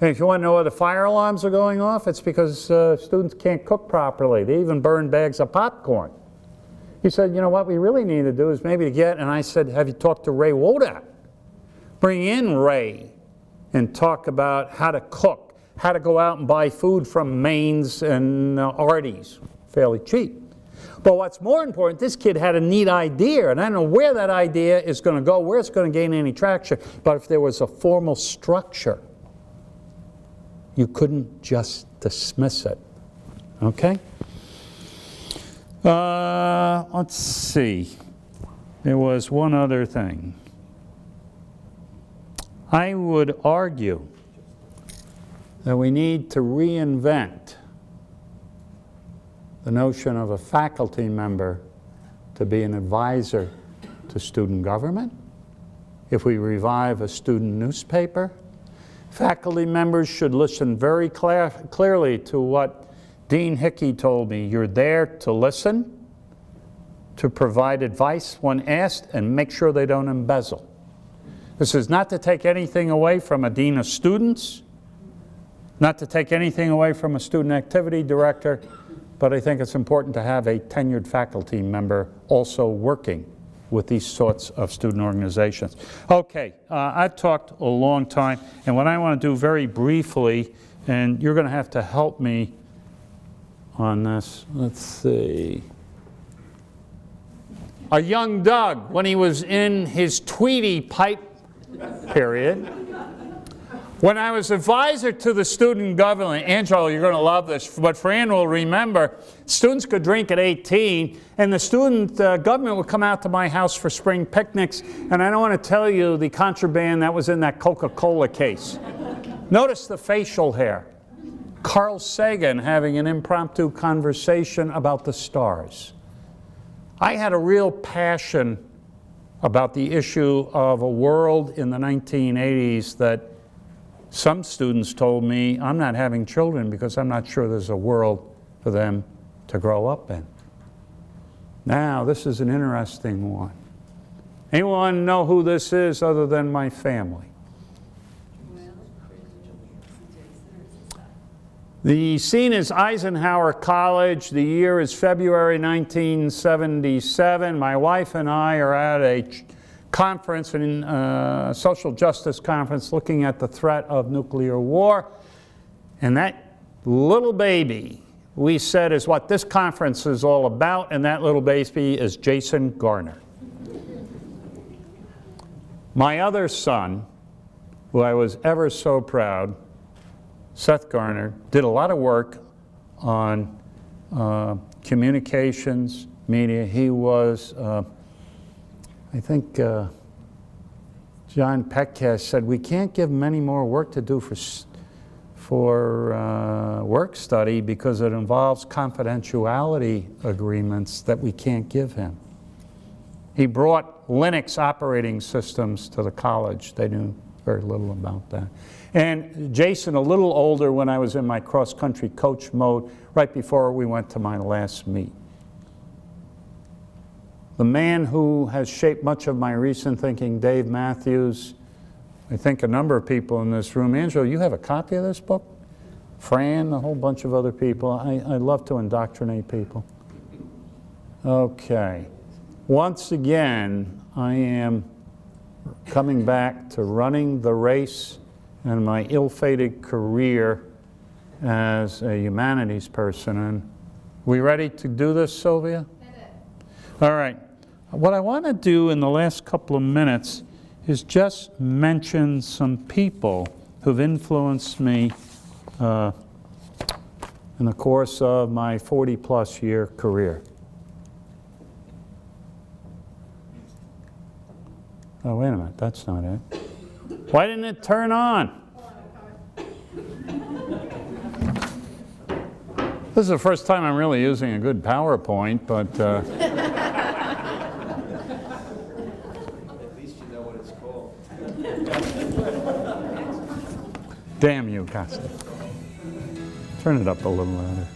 And if you want to know why the fire alarms are going off, it's because students can't cook properly. They even burn bags of popcorn. He said, you know, what we really need to do is maybe to get, and I said, have you talked to Ray Wodak? Bring in Ray and talk about how to cook, how to go out and buy food from Maine's and Artie's, fairly cheap. But what's more important, this kid had a neat idea, and I don't know where that idea is going to go, where it's going to gain any traction, but if there was a formal structure, you couldn't just dismiss it, okay? Let's see. There was one other thing. I would argue that we need to reinvent the notion of a faculty member to be an advisor to student government. If we revive a student newspaper, faculty members should listen very clearly to what Dean Hickey told me. You're there to listen, to provide advice when asked, and make sure they don't embezzle. This is not to take anything away from a dean of students, not to take anything away from a student activity director, but I think it's important to have a tenured faculty member also working with these sorts of student organizations. Okay, I've talked a long time, and what I want to do very briefly, and you're going to have to help me on this. Let's see. A young Doug, when he was in his Tweety pipe period, when I was advisor to the student government, Angelo, you're going to love this, but Fran will remember, students could drink at 18, and the student government would come out to my house for spring picnics, and I don't want to tell you the contraband that was in that Coca-Cola case. Notice the facial hair. Carl Sagan having an impromptu conversation about the stars. I had a real passion about the issue of a world in the 1980s that some students told me, I'm not having children because I'm not sure there's a world for them to grow up in. Now, this is an interesting one. Anyone know who this is other than my family? The scene is Eisenhower College. The year is February 1977. My wife and I are at a conference, a social justice conference, looking at the threat of nuclear war. And that little baby, we said, is what this conference is all about, and that little baby is Jason Garnar. My other son, who I was ever so proud, Seth Garnar, did a lot of work on communications, media. He was, I think John Peck said, we can't give him any more work to do for work study because it involves confidentiality agreements that we can't give him. He brought Linux operating systems to the college. They knew very little about that. And Jason, a little older when I was in my cross-country coach mode, right before we went to my last meet. The man who has shaped much of my recent thinking, Dave Matthews, I think a number of people in this room. Angelo, you have a copy of this book? Fran, a whole bunch of other people. I love to indoctrinate people. Okay. Once again, I am coming back to running the race and my ill-fated career as a humanities person. And we ready to do this, Sylvia? All right. What I want to do in the last couple of minutes is just mention some people who've influenced me in the course of my 40-plus year career. Oh, wait a minute, that's not it. Why didn't it turn on? This is the first time I'm really using a good PowerPoint, but... At least you know what it's called. Damn you, Costa. Turn it up a little louder.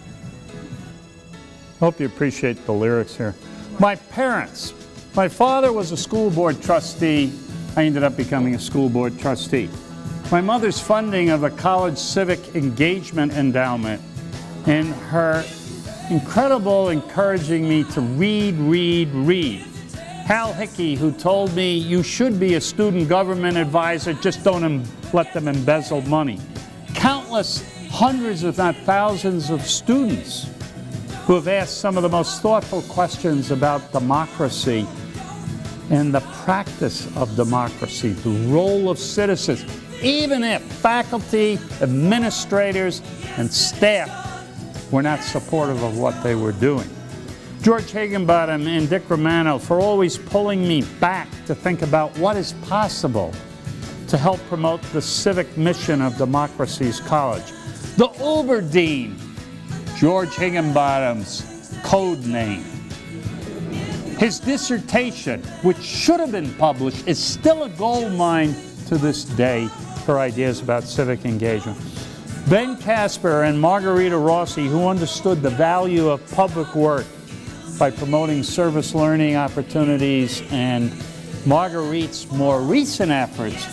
Hope you appreciate the lyrics here. My parents. My father was a school board trustee. I ended up becoming a school board trustee. My mother's funding of a college civic engagement endowment and her incredible encouraging me to read. Hal Hickey, who told me you should be a student government advisor, just don't let them embezzle money. Countless hundreds, if not thousands, of students who have asked some of the most thoughtful questions about democracy and the practice of democracy, the role of citizens, even if faculty, administrators, and staff were not supportive of what they were doing. George Higginbottom and Dick Romano for always pulling me back to think about what is possible to help promote the civic mission of Democracy's College. The Uber Dean, George Higginbottom's code name. His dissertation, which should have been published, is still a gold mine to this day for ideas about civic engagement. Ben Casper and Margarita Rossi, who understood the value of public work by promoting service learning opportunities, and Marguerite's more recent efforts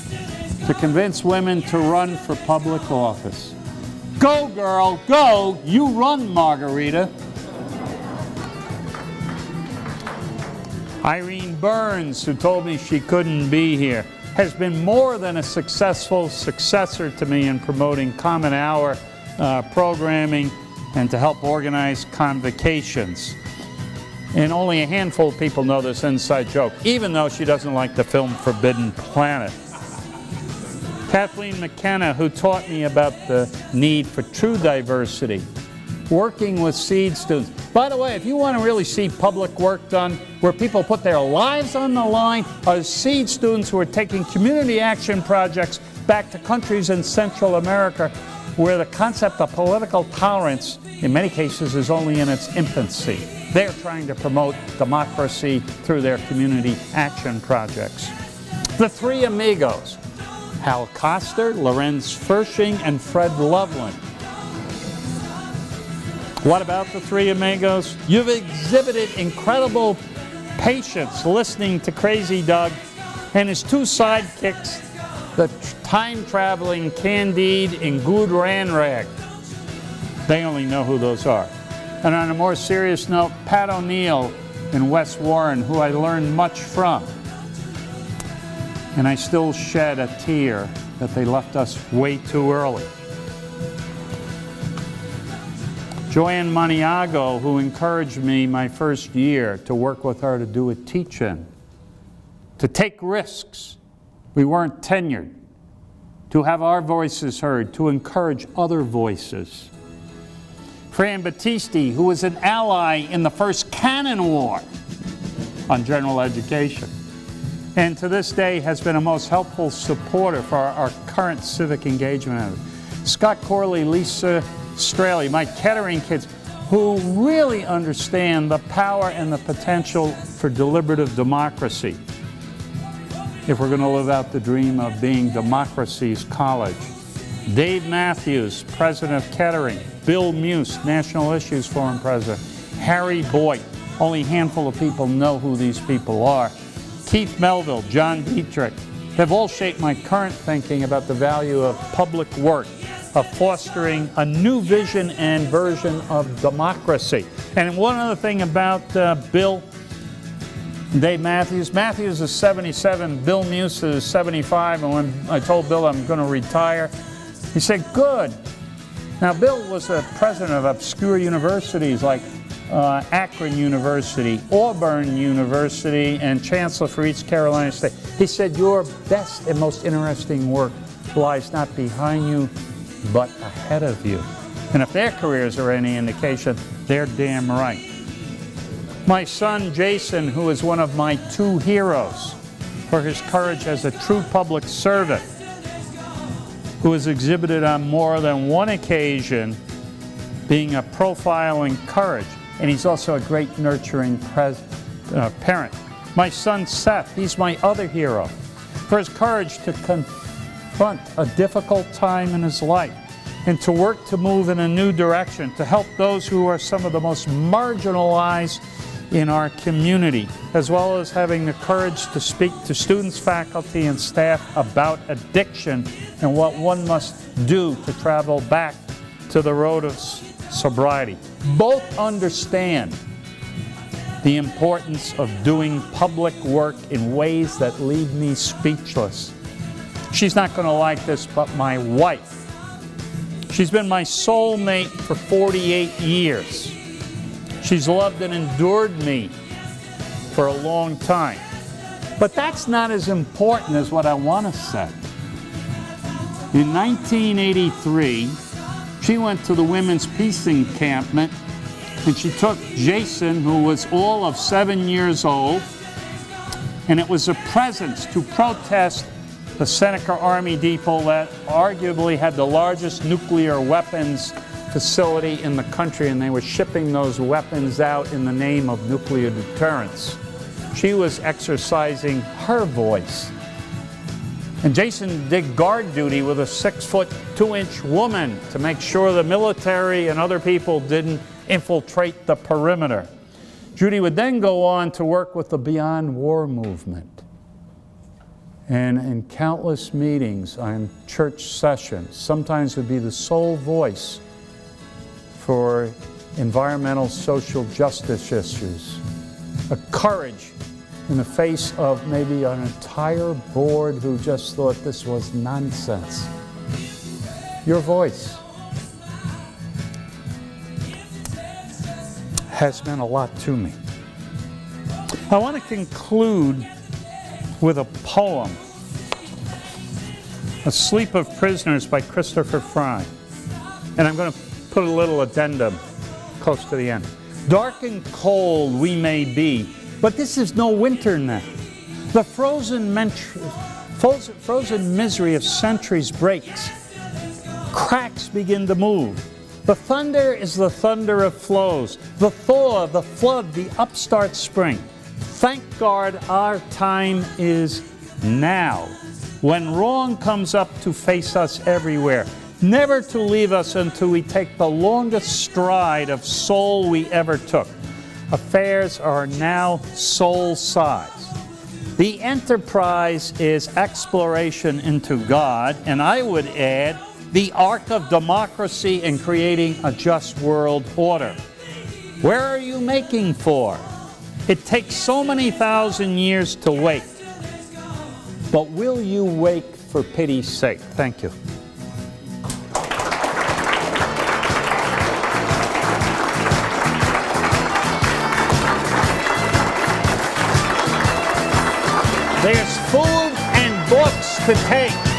to convince women to run for public office. Go, girl, go! You run, Margarita. Irene Burns, who told me she couldn't be here, has been more than a successful successor to me in promoting Common Hour programming and to help organize convocations. And only a handful of people know this inside joke, even though she doesn't like the film Forbidden Planet. Kathleen McKenna, who taught me about the need for true diversity, working with seed students. By the way, if you want to really see public work done where people put their lives on the line, are seed students who are taking community action projects back to countries in Central America where the concept of political tolerance, in many cases, is only in its infancy. They're trying to promote democracy through their community action projects. The Three Amigos, Hal Koster, Lorenz Fershing, and Fred Loveland. What about the Three Amigos? You've exhibited incredible patience listening to Crazy Doug and his two sidekicks, the time-traveling Candide and Good Ranrag. They only know who those are. And on a more serious note, Pat O'Neill and Wes Warren, who I learned much from. And I still shed a tear that they left us way too early. Joanne Maniago, who encouraged me my first year to work with her to do a teach-in, to take risks. We weren't tenured. To have our voices heard, to encourage other voices. Fran Battisti, who was an ally in the first Cannon War on general education, and to this day has been a most helpful supporter for our current civic engagement effort. Scott Corley, Lisa Straley, my Kettering kids, who really understand the power and the potential for deliberative democracy if we're going to live out the dream of being Democracy's College. Dave Matthews, president of Kettering. Bill Muse, National Issues Forum president. Harry Boyd, only a handful of people know who these people are. Keith Melville, John Dietrich, have all shaped my current thinking about the value of public work of fostering a new vision and version of democracy. And one other thing about Bill, Dave Matthews. Matthews is 77, Bill Muse is 75, and when I told Bill I'm going to retire, he said, good. Now, Bill was the president of obscure universities like Akron University, Auburn University, and chancellor for East Carolina State. He said, your best and most interesting work lies not behind you, but ahead of you. And if their careers are any indication, they're damn right. My son, Jason, who is one of my two heroes for his courage as a true public servant, who has exhibited on more than one occasion being a profile in courage, and he's also a great nurturing parent. My son, Seth, he's my other hero for his courage to confront a difficult time in his life and to work to move in a new direction, to help those who are some of the most marginalized in our community, as well as having the courage to speak to students, faculty, and staff about addiction and what one must do to travel back to the road of sobriety. Both understand the importance of doing public work in ways that leave me speechless. She's not going to like this, but my wife. She's been my soulmate for 48 years. She's loved and endured me for a long time. But that's not as important as what I want to say. In 1983, she went to the Women's Peace Encampment, and she took Jason, who was all of 7 years old, and it was a presence to protest the Seneca Army Depot that arguably had the largest nuclear weapons facility in the country, and they were shipping those weapons out in the name of nuclear deterrence. She was exercising her voice. And Jason did guard duty with a 6-foot 2-inch woman to make sure the military and other people didn't infiltrate the perimeter. Judy would then go on to work with the Beyond War movement. And in countless meetings on church sessions, sometimes would be the sole voice for environmental social justice issues. A courage in the face of maybe an entire board who just thought this was nonsense. Your voice has meant a lot to me. I want to conclude with a poem, Asleep of Prisoners by Christopher Fry. And I'm going to put a little addendum close to the end. Dark and cold we may be, but this is no winter now. The frozen misery of centuries breaks. Cracks begin to move. The thunder is the thunder of flows, the thaw, the flood, the upstart spring. Thank God our time is now, when wrong comes up to face us everywhere, never to leave us until we take the longest stride of soul we ever took. Affairs are now soul size. The enterprise is exploration into God, and I would add, the arc of democracy in creating a just world order. Where are you making for? It takes so many thousand years to wake. But will you wake for pity's sake? Thank you. There's food and books to take.